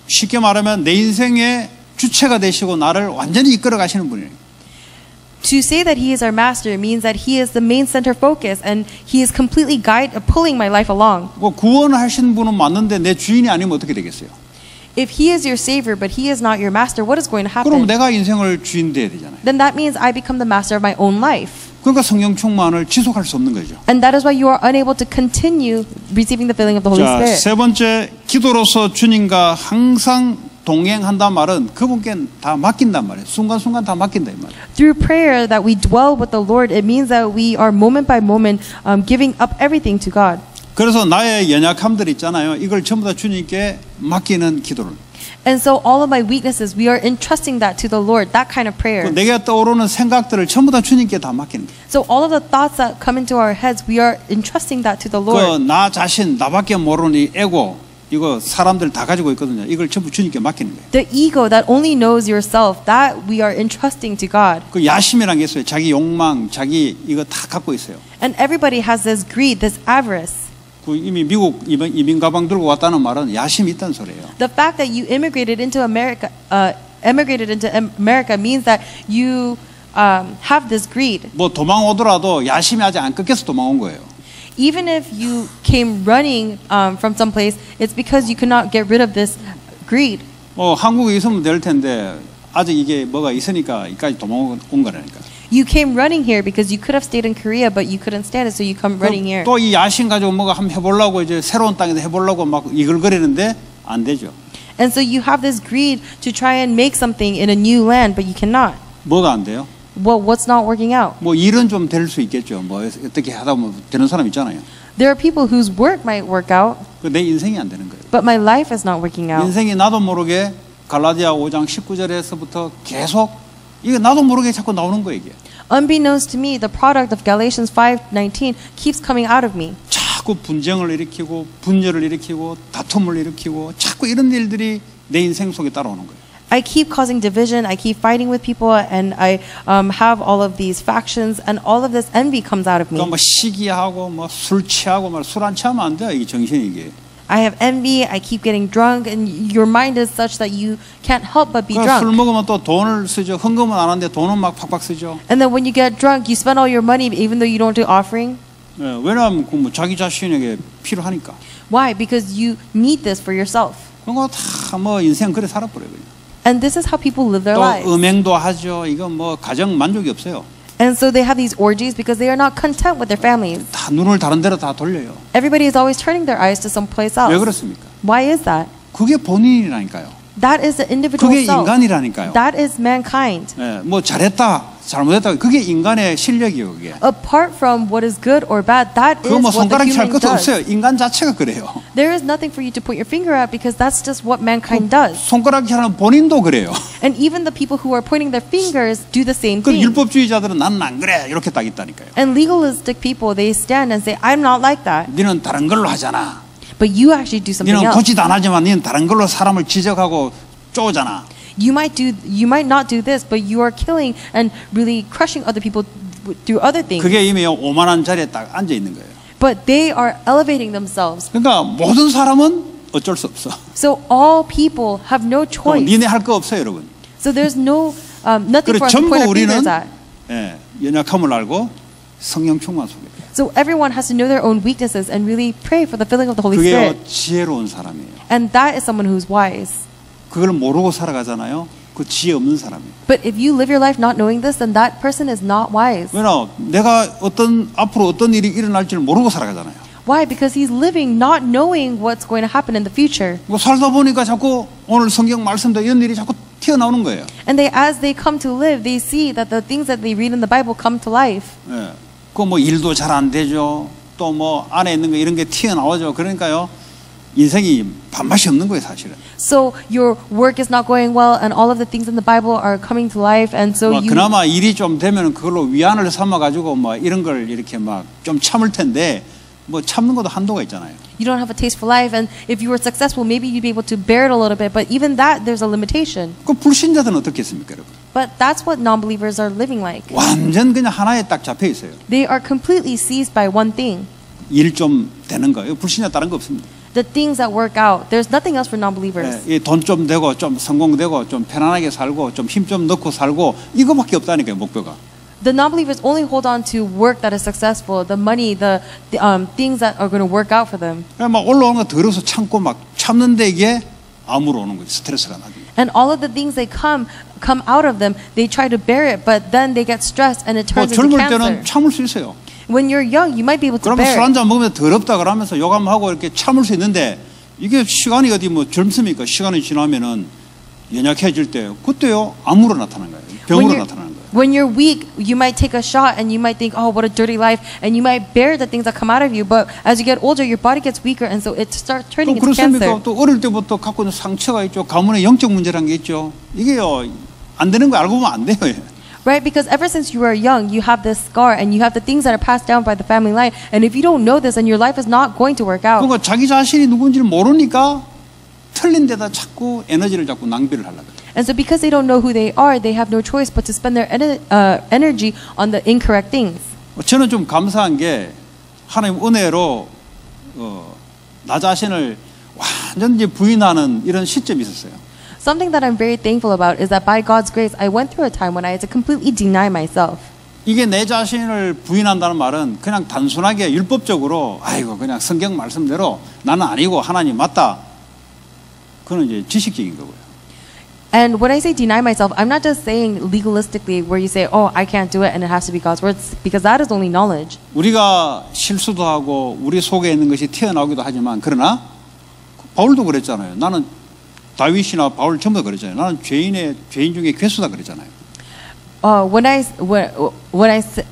쉽게 말하면 내 인생의 주체가 되시고 나를 완전히 이끌어 가시는 분이에요. To say that He is our master means that He is the main center focus and He is completely pulling my life along. 구원하신 분은 맞는데 내 주인이 아니면 어떻게 되겠어요? If He is your savior but He is not your master, what is going to 그럼 happen? 내가 인생을 주인 돼야 되잖아요. Then that means I become the master of my own life. 그러니까 성령 충만을 지속할 수 없는 거죠. And that is why you are unable to continue receiving the filling of the Holy 자, Spirit. 세 번째, 기도로서 주님과 항상 동행한단 말은 그분께 다 맡긴단 말이에요. 순간순간 다 맡긴다 이 말이에요. Through prayer that we dwell with the Lord, it means that we are moment by moment giving up everything to God. 그래서 나의 연약함들 있잖아요. 이걸 전부 다 주님께 맡기는 기도를. And so all of my weaknesses, we are entrusting that to the Lord, that kind of prayer. 내게 떠오르는 생각들을 전부 다 주님께 다 맡기는 거예요. So all of the thoughts that come into our heads, we are entrusting that to the Lord. 나 자신, 나밖에 모르는 이 에고, 이거 사람들 다 가지고 있거든요. 이걸 전부 주님께 맡기는 거예요. The ego that only knows yourself, that we are entrusting to God. 그 야심이라는 게 있어요. 자기 욕망, 자기 이거 다 갖고 있어요. And everybody has this greed, this avarice. 그 이미 미국 이민 가방 들고 왔다는 말은 야심이 있다는 소리예요. The fact that you immigrated into America means that you have this greed. 뭐 도망 오더라도 야심이 아직 안 꺾여서 도망 온 거예요. Even if you came running from some place, it's because you could not get rid of this greed. 한국에 있으면 될 텐데 아직 이게 뭐가 있으니까 여기까지 도망 온 거라니까. You came running here because you could have stayed in Korea, but you couldn't stand it, so you come running here. 또 이 야심 가지고 뭐가 한번 해보려고 이제 새로운 땅에서 해보려고 막 이글거리는데 안 되죠. And so you have this greed to try and make something in a new land, but you cannot. 뭐가 안 돼요? Well, what's not working out? 뭐 일은 좀 될 수 있겠죠. 뭐 어떻게 하다 보면 되는 사람 있잖아요. There are people whose work might work out, 내 인생이 안 되는 거예요. but my life is not working out. 인생이 나도 모르게 갈라디아 5장 19절에서부터 계속 이게 나도 모르게 자꾸 나오는 거예요, 이게. Unbeknownst to me, the product of Galatians 5:19 keeps coming out of me. 자꾸 분쟁을 일으키고 분열을 일으키고 다툼을 일으키고 자꾸 이런 일들이 내 인생 속에 따라오는 거예요. I keep causing division, I keep fighting with people, and I have all of these factions, and all of this envy comes out of me. 그러니까 뭐 시기하고 뭐 술 취하고 술 안 취하면 안 돼, 이게 정신이 이게. I have envy, I keep getting drunk, and your mind is such that you can't help but be 술 drunk. 먹으면 또 돈을 쓰죠. 헌금은 안 하는데 돈은 막 팍팍 쓰죠. And then when you get drunk, you spend all your money even though you don't do offering. 왜냐하면 뭐 자기 자신에게 필요하니까. Why? Because you need this for yourself. 그거 다 뭐 인생 그래 살아버려요. And this is how people live their 또 lives. 음행도 하죠. 이거 뭐 가정 만족이 없어요. And so they have these orgies because they are not content with their families. 다 눈을 다른 데로 다 돌려요. Everybody is always turning their eyes to someplace else. 왜 그렇습니까? Why is that? 그게 본인이라니까요. That is the individual 그게 self. 인간이라니까요. That is mankind. 뭐 잘했다, 잘못했다. 그게 인간의 실력이에요, 그게. Apart from what is good or bad, that is 그거 뭐 what the 손가락질 할 human 것도 does. 없어요. 인간 자체가 그래요. There is nothing for you to put your finger at because that's just what mankind does. 손가락질하는 본인도 그래요. And even the people who are pointing their fingers do the same 그 thing. 율법주의자들은 나는 안 그래 이렇게 딱 있다니까요. And legalistic people, they stand and say, I'm not like that. 너는 다른 걸로 하잖아. But you actually do something 너는 else. 고지도 안 하지만 너는 다른 걸로 사람을 지적하고 쪼잖아. You might not do this, but you are killing and really crushing other people through other things. 그게 이미 오만한 자리에 딱 앉아 있는 거예요. But they are elevating themselves. 그러니까 모든 사람은 어쩔 수 없어. So all people have no choice. 니네 할 거 없어요, 여러분. So there's nothing 그래 for us to 전부 point our 우리는 fingers at. 연약함을 알고 성령 충만 속에. So everyone has to know their own weaknesses and really pray for the filling of the Holy 그게 Spirit. 지혜로운 사람이에요. And that is someone who's wise. 그걸 모르고 살아가잖아요. 그 지혜 없는 사람이에요. But if you live your life not knowing this, then that person is not wise. 왜냐? 내가 앞으로 어떤 일이 일어날지를 모르고 살아가잖아요. Why? Because he's living not knowing what's going to happen in the future. 뭐 살다 보니까 자꾸 오늘 성경 말씀도 이런 일이 자꾸 튀어나오는 거예요. And as they come to live, they see that the things that they read in the Bible come to life. 그 뭐 일도 잘 안 되죠. 또 뭐 안에 있는 거 이런 게 튀어나오죠. 그러니까요. 인생이 밥맛이 없는 거예요, 사실은. So your work is not going well, and all of the things in the Bible are coming to life, and so you. 그나마 일이 좀 되면 그걸로 위안을 삼아 가지고 뭐 이런 걸 이렇게 막 좀 참을 텐데 뭐 참는 것도 한도가 있잖아요. You don't have a taste for life, and if you were successful, maybe you'd be able to bear it a little bit. But even that, there's a limitation. 그 불신자들은 어떻겠습니까, 여러분? But that's what non-believers are living like. 완전 그냥 하나에 딱 잡혀 있어요. They are completely seized by one thing. 일 좀 되는 거예요. 불신자 다른 거 없습니다. The things that work out. There's nothing else for non-believers. 돈 좀 되고 좀 성공되고 좀 편안하게 살고 좀 힘 좀 넣고 살고 이거밖에 없다니까요, 목표가. The non-believers only hold on to work that is successful, the money, the things that are going to work out for them. 막 올라오는 거 더러워서 참고 막 참는데 이게 암으로 오는 거죠. 스트레스가 나죠. And all of the things they come out of them, they try to bear it, but then they get stressed and it turns into 젊을 cancer. 때는 참을 수 있어요. When you're young, you might be able to 그러면 bear 술 it. 한잔 먹으면 더럽다 그러면서 요감하고 이렇게 참을 수 있는데 이게 시간이 어디 뭐 젊습니까? 시간이 지나면은 연약해질 때 그때요 암으로 나타나는 거예요. 병으로 나타나는 거예요. When you're weak, you might take a shot and you might think, oh, what a dirty life, and you might bear the things that come out of you. But as you get older, your body gets weaker, and so it starts 또 turning into 그렇습니까? cancer. 또 어릴 때부터 갖고 있는 상처가 있죠. 가문의 영적 문제라는 게 있죠. 이게요 안 되는 거 알고 보면 안 돼요. Right? Because ever since you were young, you have this scar and you have the things that are passed down by the family line. And if you don't know this, then your life is not going to work out. 그러니까 자기 자신이 누군지를 모르니까 틀린 데다 자꾸 에너지를 자꾸 낭비를 하려고 그래요. And so because they don't know who they have no choice but to spend their energy on the incorrect things. 저는 좀 감사한 게 하나님 은혜로 나 자신을 완전히 부인하는 이런 시점이 있었어요. Something that I'm very thankful about is that by God's grace, I went through a time when I had to completely deny myself. 이게 내 자신을 부인한다는 말은 그냥 단순하게 율법적으로 아이고 그냥 성경 말씀대로 나는 아니고 하나님 맞다. 그건 이제 지식적인 거고요. And when I say deny myself, I'm not just saying legalistically where you say, oh, I can't do it and it has to be God's words, because that is only knowledge. 우리가 실수도 하고 우리 속에 있는 것이 튀어나오기도 하지만 그러나 바울도 그랬잖아요. 나는 다윗이나 바울 전부 다 그랬잖아요. 나는 죄인 중에 괴수다 그랬잖아요. When I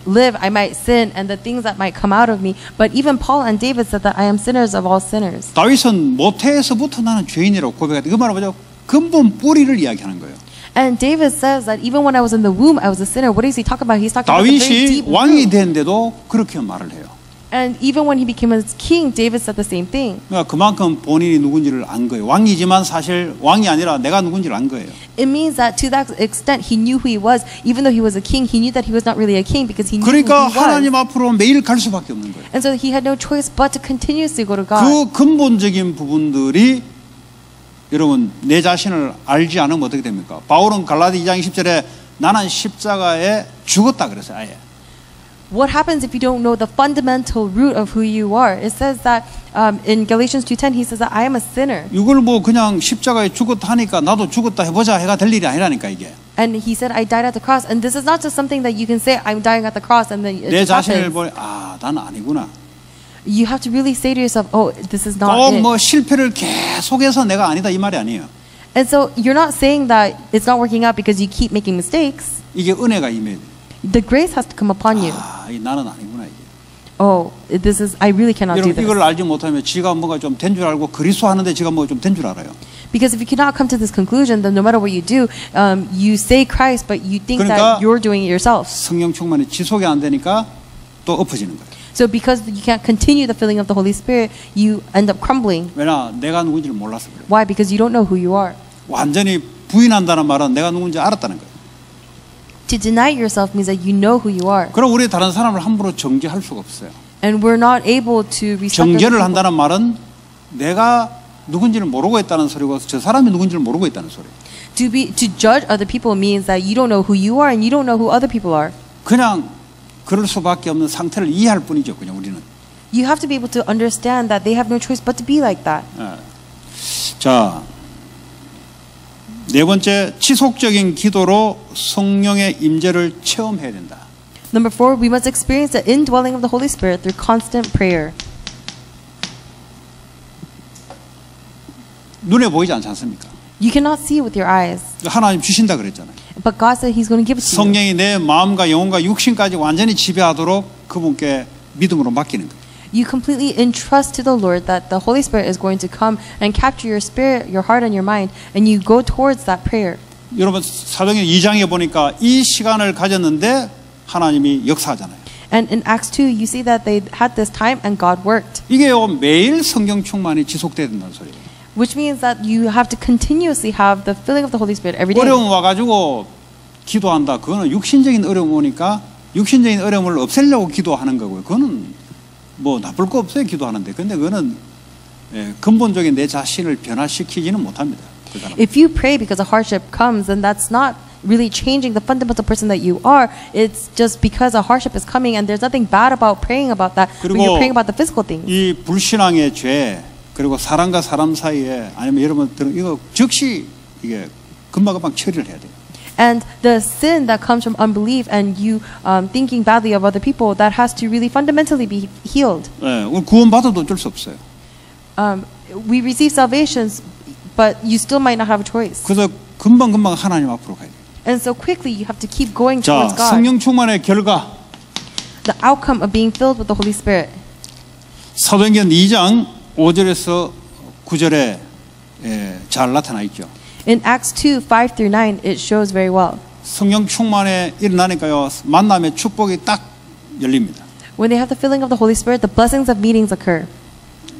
live, I might sin, and the things that might come out of me. But even Paul and David said that I am sinners of all sinners. 다윗은 모태에서부터 나는 죄인이라고 고백했다. 그 말은 뭐죠? 근본 뿌리를 이야기하는 거예요. And David says that even when I was in the womb, I was a sinner. What is he talking about? He's talking about the very 다윗이 deep 왕이 root. 됐는데도 그렇게 말을 해요. And even when he became a king, David said the same thing. 그러니까 그만큼 본인이 누군지를 안 거예요. 왕이지만 사실 왕이 아니라 내가 누군지를 안 거예요. It means that to that extent, he knew who he was. Even though he was a king, he knew that he was not really a king because he knew 그러니까 who he 하나님 was. 앞으로 매일 갈 수밖에 없는 거예요. And so he had no choice but to continuously go to God. 그 근본적인 부분들이 여러분 내 자신을 알지 않으면 어떻게 됩니까? 바울은 갈라디 2장 10절에 나는 십자가에 죽었다 그랬어요. 아예. What happens if you don't know the fundamental root of who you are? It says that in Galatians 2:10, he says that I am a sinner. 이걸 뭐 그냥 십자가에 죽었다 하니까 나도 죽었다 해보자 해가 될 일이 아니라니까 이게. And he said, I died at the cross. And this is not just something that you can say, I'm dying at the cross, and then it 내 just 자신을 happens. 보니 나는 아니구나. You have to really say to yourself, oh, this is not 꼭 it. 뭐 실패를 계속해서 내가 아니다 이 말이 아니에요. And so you're not saying that it's not working out because you keep making mistakes. 이게 은혜가 임해야 돼. The grace has to come upon you. 나는 아니구나 이게. Oh, this is, I really cannot do 여러분 this. 이걸 알지 못하면 지가 뭐가 좀 된 줄 알고 그리스도 하는데 지가 뭐가 좀 된 줄 알아요. Because if you cannot come to this conclusion, then no matter what you do, you say Christ, but you think 그러니까 that you're doing it yourself. 성령 충만이 지속이 안 되니까 또 엎어지는 거예요. So because you can't continue the filling of the Holy Spirit, you end up crumbling. 왜냐 내가 누군지를 몰라서 그래요. Why? Because you don't know who you are. 완전히 부인한다는 말은 내가 누군지 알았다는 거예요. To deny yourself means that you know who you are. 그럼 우리 다른 사람을 함부로 정죄할 수가 없어요. And we're not able to respect other 정죄를 people. 한다는 말은 내가 누군지를 모르고 있다는 소리고 저 사람이 누군지를 모르고 있다는 소리예요. To judge other people means that you don't know who you are and you don't know who other people are. 그냥 그럴 수밖에 없는 상태를 이해할 뿐이죠. 그냥 우리는. You have to be able to understand that they have no choice but to be like that. 자, 네 번째 지속적인 기도로 성령의 임재를 체험해야 된다. Number 4, we must experience the indwelling of the Holy Spirit through constant prayer. 눈에 보이지 않지 않습니까? You cannot see it with your eyes, 하나님 주신다 그랬잖아요. but God said He's going to give it to you. 성령이 내 마음과 영혼과 육신까지 완전히 지배하도록 그분께 믿음으로 맡기는 거예요. You completely entrust to the Lord that the Holy Spirit is going to come and capture your spirit, your heart, and your mind, and you go towards that prayer. 여러분 사도행전 2장에 보니까 이 시간을 가졌는데 하나님이 역사하잖아요. And in Acts 2, you see that they had this time and God worked, 이게요 매일 성령 충만이 지속돼야 된다는 소리예요. which means that you have to continuously have the filling of the Holy Spirit every day. 어려움 와가지고 기도한다. 그거는 육신적인 어려움 오니까 육신적인 어려움을 없애려고 기도하는 거고요. 그거는 뭐 나쁠 거 없어요. 기도하는데. 근데 그거는 근본적인 내 자신을 변화시키지는 못합니다. 그 사람. If you pray because a hardship comes, then that's not really changing the fundamental person that you are. It's just because a hardship is coming, and there's nothing bad about praying about that. But you're praying about the physical things. 이 불신앙의 죄 그리고 사람과 사람 사이에 아니면 여러분들은 이거 즉시 이게 금방금방 처리를 해야 돼요. And the sin that comes from unbelief and you thinking badly of other people, that has to really fundamentally be healed. 구원 받아도 어쩔 수 없어요. We receive salvations, but you still might not have a choice. 그래서 금방금방 하나님 앞으로 가야 돼요. And so quickly you have to keep going 자, towards God. 성령 충만의 결과 The outcome of being filled with the Holy Spirit. 사도행전 2장 5절에서 9절에 잘 나타나 있죠. In Acts 2, 5 through 9, it shows very well. 성령 충만에 일어나니까요, 만남의 축복이 딱 열립니다. When they have the filling of the Holy Spirit, the blessings of meetings occur.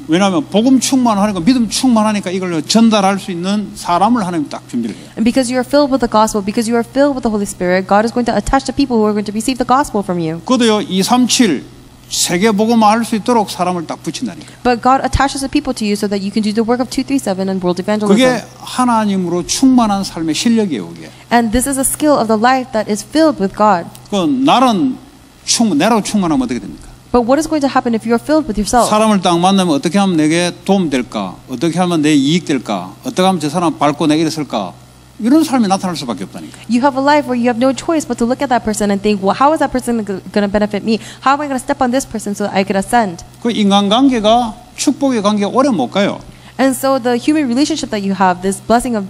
왜냐하면 복음 충만하니까, 믿음 충만하니까 이걸 전달할 수 있는 사람을 하나님 딱 준비를 해요. And because you are filled with the gospel, because you are filled with the Holy Spirit, God is going to attach the people who are going to receive the gospel from you. 그것도요, 237 세계 복음화 할 수 있도록 사람을 딱 붙인다니까요. But God attaches the people to you so that you can do the work of 237 and world evangelism. 그게 하나님으로 충만한 삶의 실력이에요, 그게. And this is a skill of the life that is filled with God. 그 나는 내로 충만하면 어떻게 됩니까? But what is going to happen if you are filled with yourself? 사람을 딱 만나면 어떻게 하면 내게 도움 될까? 어떻게 하면 내 이익 될까? 어떻게 하면 저 사람 밟고 내가 일어설까? 이런 삶이 나타날 수밖에 없다니까. You have a life where you have no choice but to look at that person and think, well, how is that person going to benefit me? How am I going to step on this person so that I could ascend? 그 인간관계가 축복의 관계가 오래 못 가요. And so the human relationship that you have, this blessing of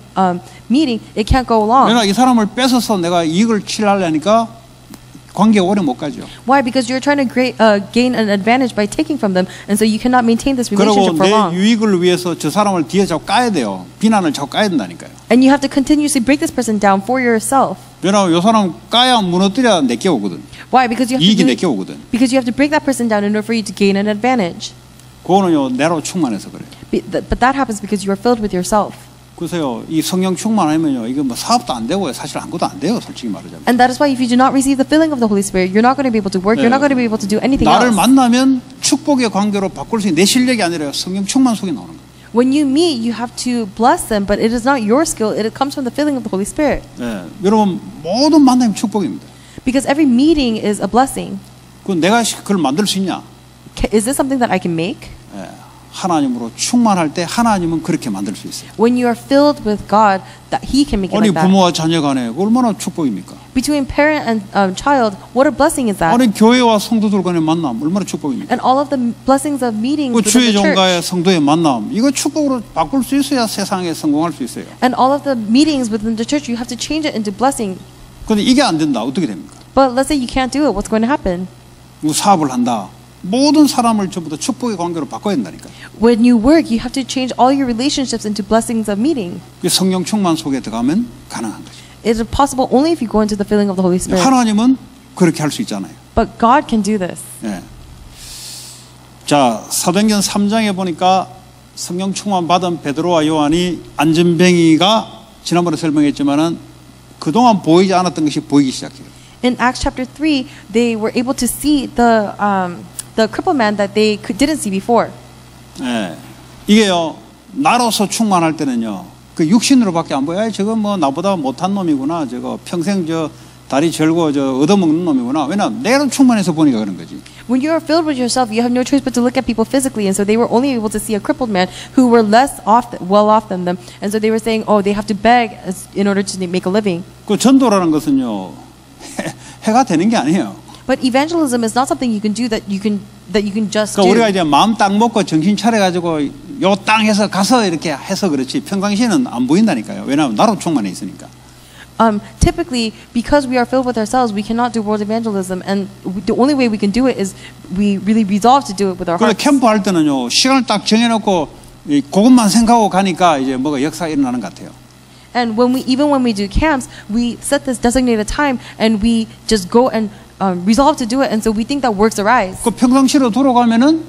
meeting, it can't go long. 내가 이 사람을 뺏어서 내가 이익을 취하려니까 관계가 오래 못 가죠. Why? Because you're trying to gain an advantage by taking from them, and so you cannot maintain this 그리고 relationship for 내 long. 유익을 위해서 저 사람을 뒤에 자꾸 까야 돼요. 비난을 자꾸 까야 된다니까요. And you have to continuously break this person down for yourself. 왜냐하면 이 사람 까야 무너뜨려야 내게 오거든. Why? Because you have 이익이 to 내게 오거든. because you have to break that person down in order for you to gain an advantage. 그거는요, 내로 충만해서 그래요. But that happens because you are filled with yourself. 그래서요, 이 성령 충만하면요, 이거 뭐 사업도 안 되고요, 사실 아무것도 안 돼요, 솔직히 말하자면. And that is why if you do not receive the filling of the Holy Spirit, you're not going to be able to work. You're not going to be able to do anything 나를 else. 만나면 축복의 관계로 바꿀 수 있는 내 실력이 아니라 성령 충만 속에 나오는 거예요. When you meet, you have to bless them, but it is not your skill. It comes from the filling of the Holy Spirit. 네, 여러분 모든 만남이 축복입니다. Because every meeting is a blessing. 그 내가 그걸 만들 수 있냐? Is this something that I can make? 네, 하나님으로 충만할 때 하나님은 그렇게 만들 수 있어요. When you are filled with God, that He can make it 아니 like that. 부모와 자녀 간에 얼마나 축복입니까? Between parent and child, what a blessing is that? 아니 교회와 성도들 간의 만남 얼마나 축복입니까? And all of the blessings of meetings 그 within 주의 the church. 종가의 성도의 만남 이거 축복으로 바꿀 수 있어야 세상에 성공할 수 있어요. And all of the meetings within the church, you have to change it into blessing. 그런데 이게 안 된다. 어떻게 됩니까? But let's say you can't do it. What's going to happen? 사업을 한다. 모든 사람을 전부 다 축복의 관계로 바꿔야 된다니까. When you work, you have to change all your relationships into blessings of meeting. 그 성령 충만 속에 들어가면 가능한 거죠. It is possible only if you go into the filling of the Holy Spirit. 하나님은 그렇게 할 수 있잖아요. But God can do this. 예. 자, 사도행전 3장에 보니까 성령 충만 받은 베드로와 요한이 안전뱅이가 지난번에 설명했지만은 그동안 보이지 않았던 것이 보이기 시작해요. In Acts chapter 3, they were able to see the crippled man that they didn't see before. 예. 이게요, 나로서 충만할 때는요, 그 육신으로밖에 안 보여요. 저거 뭐 나보다 못한 놈이구나. 저거 평생 저 다리 절고 저 얻어먹는 놈이구나. 왜냐면 내가 충만해서 보니까 그런 거지. When you are filled with yourself, you have no choice but to look at people physically, and so they were only able to see a crippled man who were well off than them, and so they were saying, oh, they have to beg in order to make a living. 그 전도라는 것은요, 해가 되는 게 아니에요. But evangelism is not something you can do that you can just 그러니까 우리가 do. 이제 마음 딱 먹고 정신 차려가지고 요 땅에서 가서 이렇게 해서 그렇지 평상시에는 안 보인다니까요. 왜냐하면 나로 충만해 있으니까. Typically, because we are filled with ourselves, we cannot do world evangelism, and the only way we can do it is we really resolve to do it with our 그래서 hearts. 캠프 할 때는요 시간을 딱 정해놓고 그것만 생각하고 가니까 이제 뭐가 역사가 일어나는 것 같아요. And even when we do camps, we set this designated time, and we just go and resolve to do it, and so we think that works arise. 그 평상시로 돌아가면은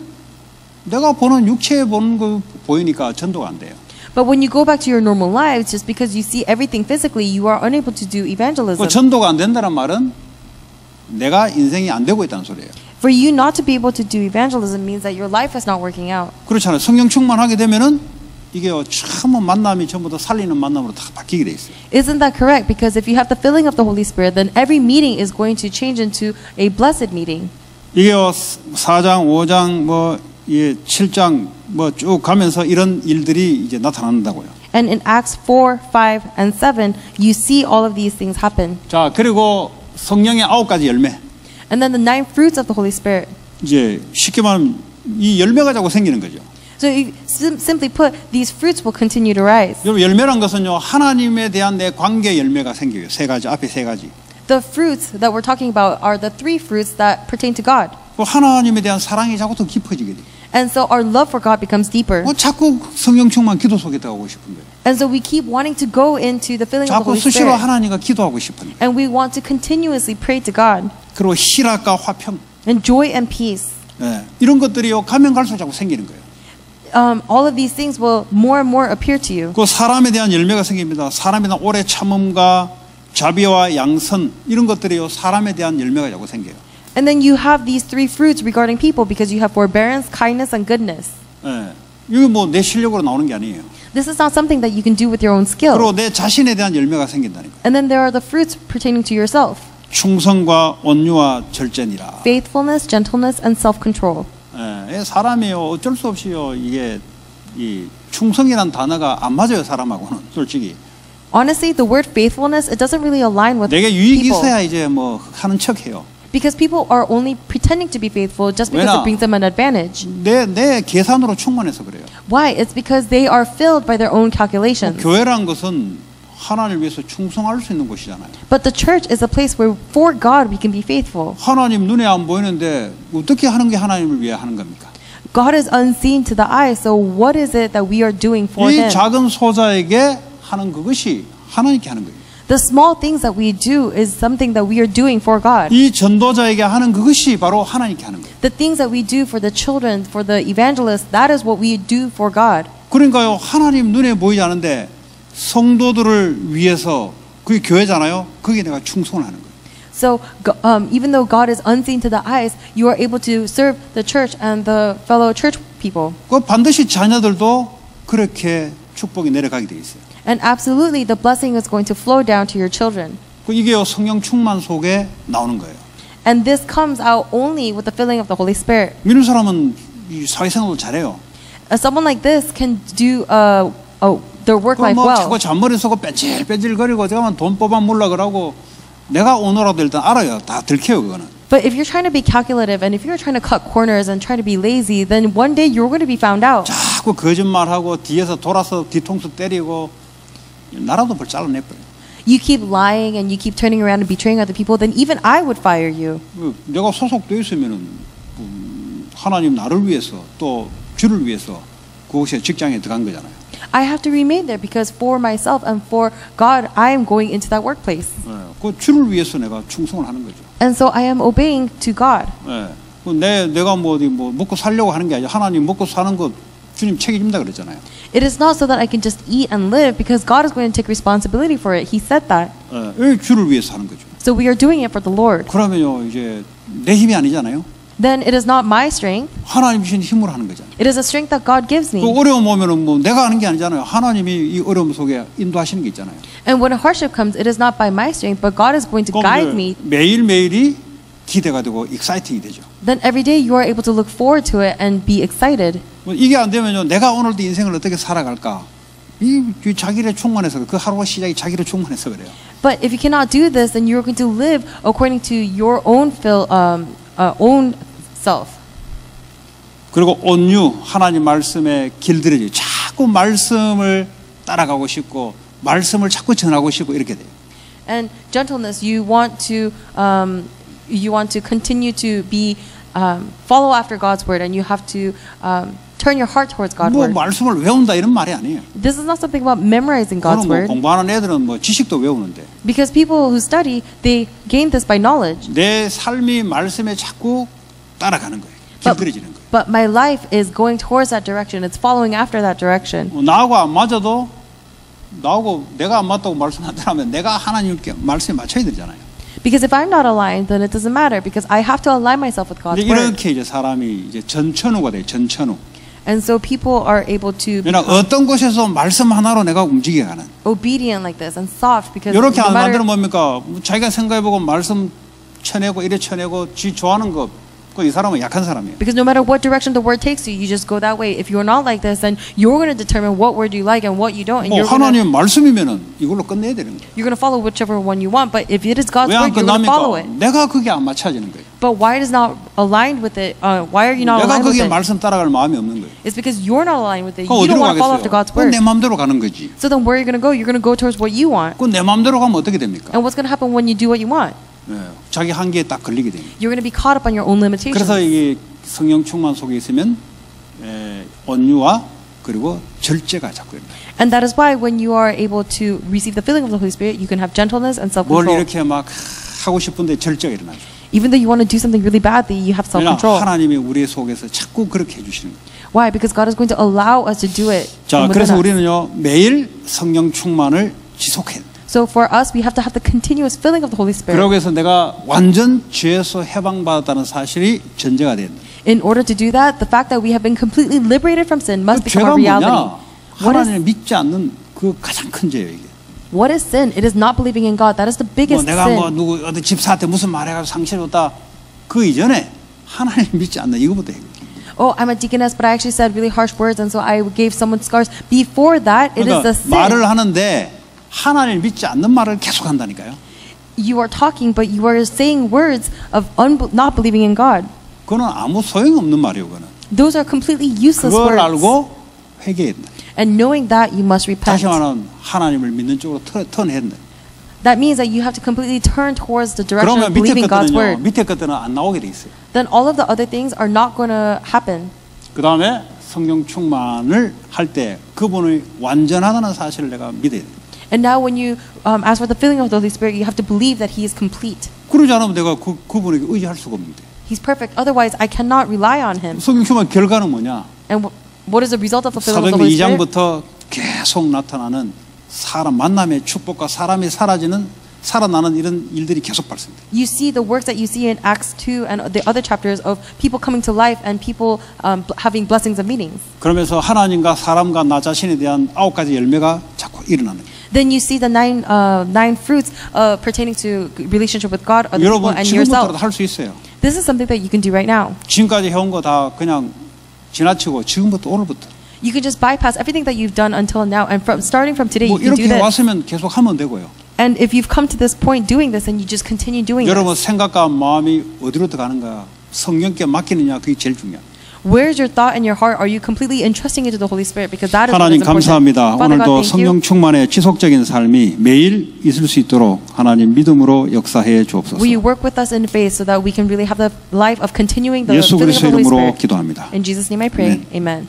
내가 보는 육체에 보는 거 보이니까 전도가 안 돼요. But when you go back to your normal lives, just because you see everything physically, you are unable to do evangelism. 그 전도가 안 된다는 말은 내가 인생이 안 되고 있다는 소리예요. For you not to be able to do evangelism means that your life is not working out. 그렇잖아요. 성령 충만하게 되면은 이게요 참 만남이 전부 다 살리는 만남으로 다 바뀌게 돼 있어요. Isn't that correct? Because if you have the filling of the Holy Spirit, then every meeting is going to change into a blessed meeting. 이게요 4장, 5장, 뭐 7장 뭐 쭉 가면서 이런 일들이 이제 나타난다고요. And in Acts 4, 5, and 7, you see all of these things happen. 자, 그리고 성령의 9가지 열매. And then the 9 fruits of the Holy Spirit. 이제 쉽게 말하면 이 열매가 자꾸 생기는 거죠. So simply put, these fruits will continue to rise. 여러분 열매란 것은요 하나님에 대한 내 관계 열매가 생겨요. 세 가지 앞에 세 가지. The fruits that we're talking about are the three fruits that pertain to God. 그 하나님에 대한 사랑이 자꾸 더 깊어지게 돼. And so our love for God becomes deeper. 자꾸 성령 충만 기도 속에 들어가고 싶은 거예요. And so we keep wanting to go into the filling of the 자꾸 Holy 수시로 Spirit. 하나님과 기도하고 싶은 거예요. And we want to continuously pray to God. 그리고 희락과 화평, And joy and peace. 이런 것들이요 가면 갈수록 자꾸 생기는 거예요. All of these things will more and more appear to you. 그 사람에 대한 열매가 생깁니다. 사람에 대한 오래 참음과 자비와 양선 이런 것들이요 사람에 대한 열매가 자꾸 생겨요. And then you have these three fruits regarding people because you have forbearance, kindness, and goodness. 이거 뭐 내 실력으로 나오는 게 아니에요. This is not something that you can do with your own skill. 그리고 내 자신에 대한 열매가 생긴다니까. And then there are the fruits pertaining to yourself. 충성과 온유와 절제니라. Faithfulness, gentleness, and self-control. 사람이요 어쩔 수 없이요 이게 이 충성이란 단어가 안 맞아요 사람하고는 솔직히. Honestly, the word faithfulness, it doesn't really align with 내게 유익이 people. 있어야 이제 뭐 하는 척해요. Because people are only pretending to be faithful just because 왜냐? it brings them an advantage. 내 계산으로 충만해서 그래요. Why? It's because they are filled by their own calculations. 교회란 것은 하나님을 위해서 충성할 수 있는 곳이잖아요. But the church is a place where for God we can be faithful. 하나님 눈에 안 보이는데 어떻게 하는 게 하나님을 위해 하는 겁니까? God is unseen to the eye, so what is it that we are doing for 이 Him? 작은 소자에게 하는 그것이 하나님께 하는 거예요. The small things that we do is something that we are doing for God. 이 전도자에게 하는 그것이 바로 하나님께 하는 거예요. The things that we do for the children, for the evangelists, that is what we do for God. 그러니까요 하나님 눈에 보이지 않는데 성도들을 위해서 그게 교회잖아요. 거기에 내가 충성을 하는 거예요. So even though God is unseen to the eyes, you are able to serve the church and the fellow church people. 그 반드시 자녀들도 그렇게 축복이 내려가게 돼 있어요. And absolutely, the blessing is going to flow down to your children. 그 이게요 성령 충만 속에 나오는 거예요. And this comes out only with the filling of the Holy Spirit. 믿는 사람은 이 사회생활도 잘해요. Someone like this can do their work life 뭐 well. 자꾸 잔머리 쓰고 뺀질뺀질거리고 저가만 돈 뽑아 몰라 그러고 내가 오너라도 일단 알아요. 다 들켜요 그거는. But if you're trying to be calculative and if you're trying to cut corners and try to be lazy, then one day you're going to be found out. 자꾸 거짓말하고 뒤에서 돌아서 뒤통수 때리고 나라도 벌 잘라내버려. You keep lying and you keep turning around and betraying other people, then even I would fire you. 내가 소속돼 있으면은 하나님 나를 위해서 또 주를 위해서 그곳에 직장에 들어간 거잖아요. I have to remain there because for myself and for God, I am going into that workplace. 그 주를 위해서 내가 충성을 하는 거죠. And so I am obeying to God. 내가 뭐 어디 뭐 먹고 살려고 하는 게 아니라 하나님 먹고 사는 거 주님 책임진다 그랬잖아요. It is not so that I can just eat and live because God is going to take responsibility for it. He said that. 주를 위해서 하는 거죠. So we are doing it for the Lord. 그러면요 이제 내 힘이 아니잖아요. Then it is not my strength. 하나님 주신 힘으로 하는 거잖아요. It is a strength that God gives me. 또 어려움 오면은 뭐 내가 하는 게 아니잖아요. 하나님이 이 어려움 속에 인도하시는 게 있잖아요. And when a hardship comes, it is not by my strength, but God is going to guide me. 매일 매일이 기대가 되고 익사이팅이 되죠. Then every day you are able to look forward to it and be excited. 이게 안 되면요 내가 오늘도 인생을 어떻게 살아갈까? 이 자기를 충만해서 그 하루가 시작이 자기를 충만해서 그래요. But if you cannot do this, then you are going to live according to your own own self. 그리고 온유 하나님 말씀에 길들여져 자꾸 말씀을 따라가고 싶고 말씀을 자꾸 전하고 싶고 이렇게 돼요. And gentleness, you want to continue to be follow after God's word, and you have to turn your heart towards God's 뭐 word. 말씀을 외운다 이런 말이 아니에요. This is not something about memorizing God's 뭐 word. 공부하는 애들은 뭐 지식도 외우는데 Because people who study, they gain this by knowledge. 내 삶이 말씀에 자꾸 따라가는 거예요. 길들여지는 거예요. But my life is going towards that direction. It's following after that direction. 나하고 안 맞아도 나하고 내가 안 맞다고 말씀하더라면 내가 하나님께 말씀에 맞춰야 되잖아요. Because if I'm not aligned, then it doesn't matter because I have to align myself with God's word. 이렇게 이제 사람이 이제 전천후가 돼요. 전천후. And so people are able to 그러나 어떤 곳에서 말씀 하나로 내가 움직여가는. obedient like this and soft because 이렇게 no 안 matter, 만들면 뭡니까? 자기가 생각해보고 말씀 쳐내고 이래 쳐내고 지 좋아하는 거. 이 사람은 약한 사람이에요. because no matter what direction the word takes you, you just go that way. If you're not like this, then you're going to determine what word you like and what you don't. And 뭐 you're going 하나님 말씀이면은 이걸로 끝내야 되는 거예요. to follow whichever one you want. But if it is God's 왜 안 word, you're going to follow 끝납니까? it. 내가 그게 안 맞춰지는 거예요. But why is not aligned with it? Why are you not 내가 aligned with 거기에 it? 말씀 따라갈 마음이 없는 거예요. It's because you're not aligned with it. 그럼 You 어디로 don't want to follow after 가겠어요? God's word. 그건 내 마음대로 가는 거지. So then where are you going to go? You're going to go towards what you want. 그건 내 마음대로 가면 어떻게 됩니까? And what's going to happen when you do what you want? 네, 자기 한계에 딱 걸리게 됩니다. You're going to be caught up on your own limitations. 그래서 이게 성령 충만 속에 있으면 온유와 그리고 절제가 자꾸 일어나요. And that is why when you are able to receive the filling of the Holy Spirit, you can have gentleness and 뭘 self-control. 이렇게 막 하고 싶은데 절제가 일어나죠. Even though you want to do something really badly, you have 왜냐 self-control. 하나님이 우리 속에서 자꾸 그렇게 해주시는 거예요. Why? Because God is going to allow us to do it. 자, from within 그래서 us. 우리는요 매일 성령 충만을 지속해야 돼요. So for us, we have to have the continuous filling of the Holy Spirit. 그러기 위해서 내가 완전 죄에서 해방받았다는 사실이 전제가 된다. In order to do that, the fact that we have been completely liberated from sin must 그 become 죄가 a reality. 뭐냐? 하나님을 믿지 않는 그 가장 큰 죄예요 이게. What is sin? It is not believing in God. That is the 뭐 biggest 내가 뭐 sin. 누구 어디 집사한테 무슨 말해가지고 상처를 줬다. 그 이전에 하나님 믿지 않는 이거부터 해요. Oh, I'm a deaconess, but I actually said really harsh words, and so I gave someone scars. Before that, it is 그러니까 the sin. 말을 하는데 하나님 믿지 않는 말을 계속 한다니까요. You are talking, but you are saying words of not believing in God. 그거는 아무 소용없는 말이에요. 그거는. Those are completely useless 그걸 words. 알고 회개해야 된다. And knowing that, you must repent. 다시 말하면 하나님을 믿는 쪽으로 턴해야 된다. That means that you have to completely turn towards the direction 그러면 of 밑에 believing God's 것들은요. word. 밑에 것들은 안 나오게 돼 있어요. Then all of the other things are not going to happen. 그 다음에 성령 충만을 할 때 그분의 완전하다는 사실을 내가 믿어야 돼. And now when you ask for the filling of the Holy Spirit, you have to believe that He is complete. 그러지 않으면 내가 그분에게 의지할 수가 없는데. He's perfect. Otherwise, I cannot rely on Him. 성령 충만 결과는 뭐냐? And what is the result of the filling of the 사도행전 Holy Spirit? 2장부터 계속 나타나는 사람 만남의 축복과 사람이 사라지는 살아나는 이런 일들이 계속 발생돼. You see the works that you see in Acts 2 and the other chapters of people coming to life and people having blessings and meetings. 그러면서 하나님과 사람과 나 자신에 대한 9가지 열매가 자꾸 일어나는 거예요. Then you see the nine fruits pertaining to relationship with God, other people, 여러분 and 지금부터라도 yourself. 할 수 있어요. This is something that you can do right now. 지금까지 해온 거 다 그냥 지나치고 지금부터 오늘부터 You can just bypass everything that you've done until now, and starting from today, 뭐 you can do 이렇게 this. 왔으면 계속 하면 되고요. And if you've come to this point doing this, then you just continue doing 여러분 this. 생각과 마음이 어디로 들어가는가 성령께 맡기느냐 그게 제일 중요해요. Where's your thought and your heart? Are you completely entrusting it to the Holy Spirit? Because that is what 하나님 is important. 감사합니다. Father God, 오늘도 thank 성령 you. 충만의 지속적인 삶이 매일 있을 수 있도록 하나님 믿음으로 역사해 주옵소서. Will you work with us in faith so that we can really have the life of continuing the 예수 filling of the 그리스도의 Holy 이름으로 Spirit? 기도합니다. In Jesus' name I pray. 아멘. Amen.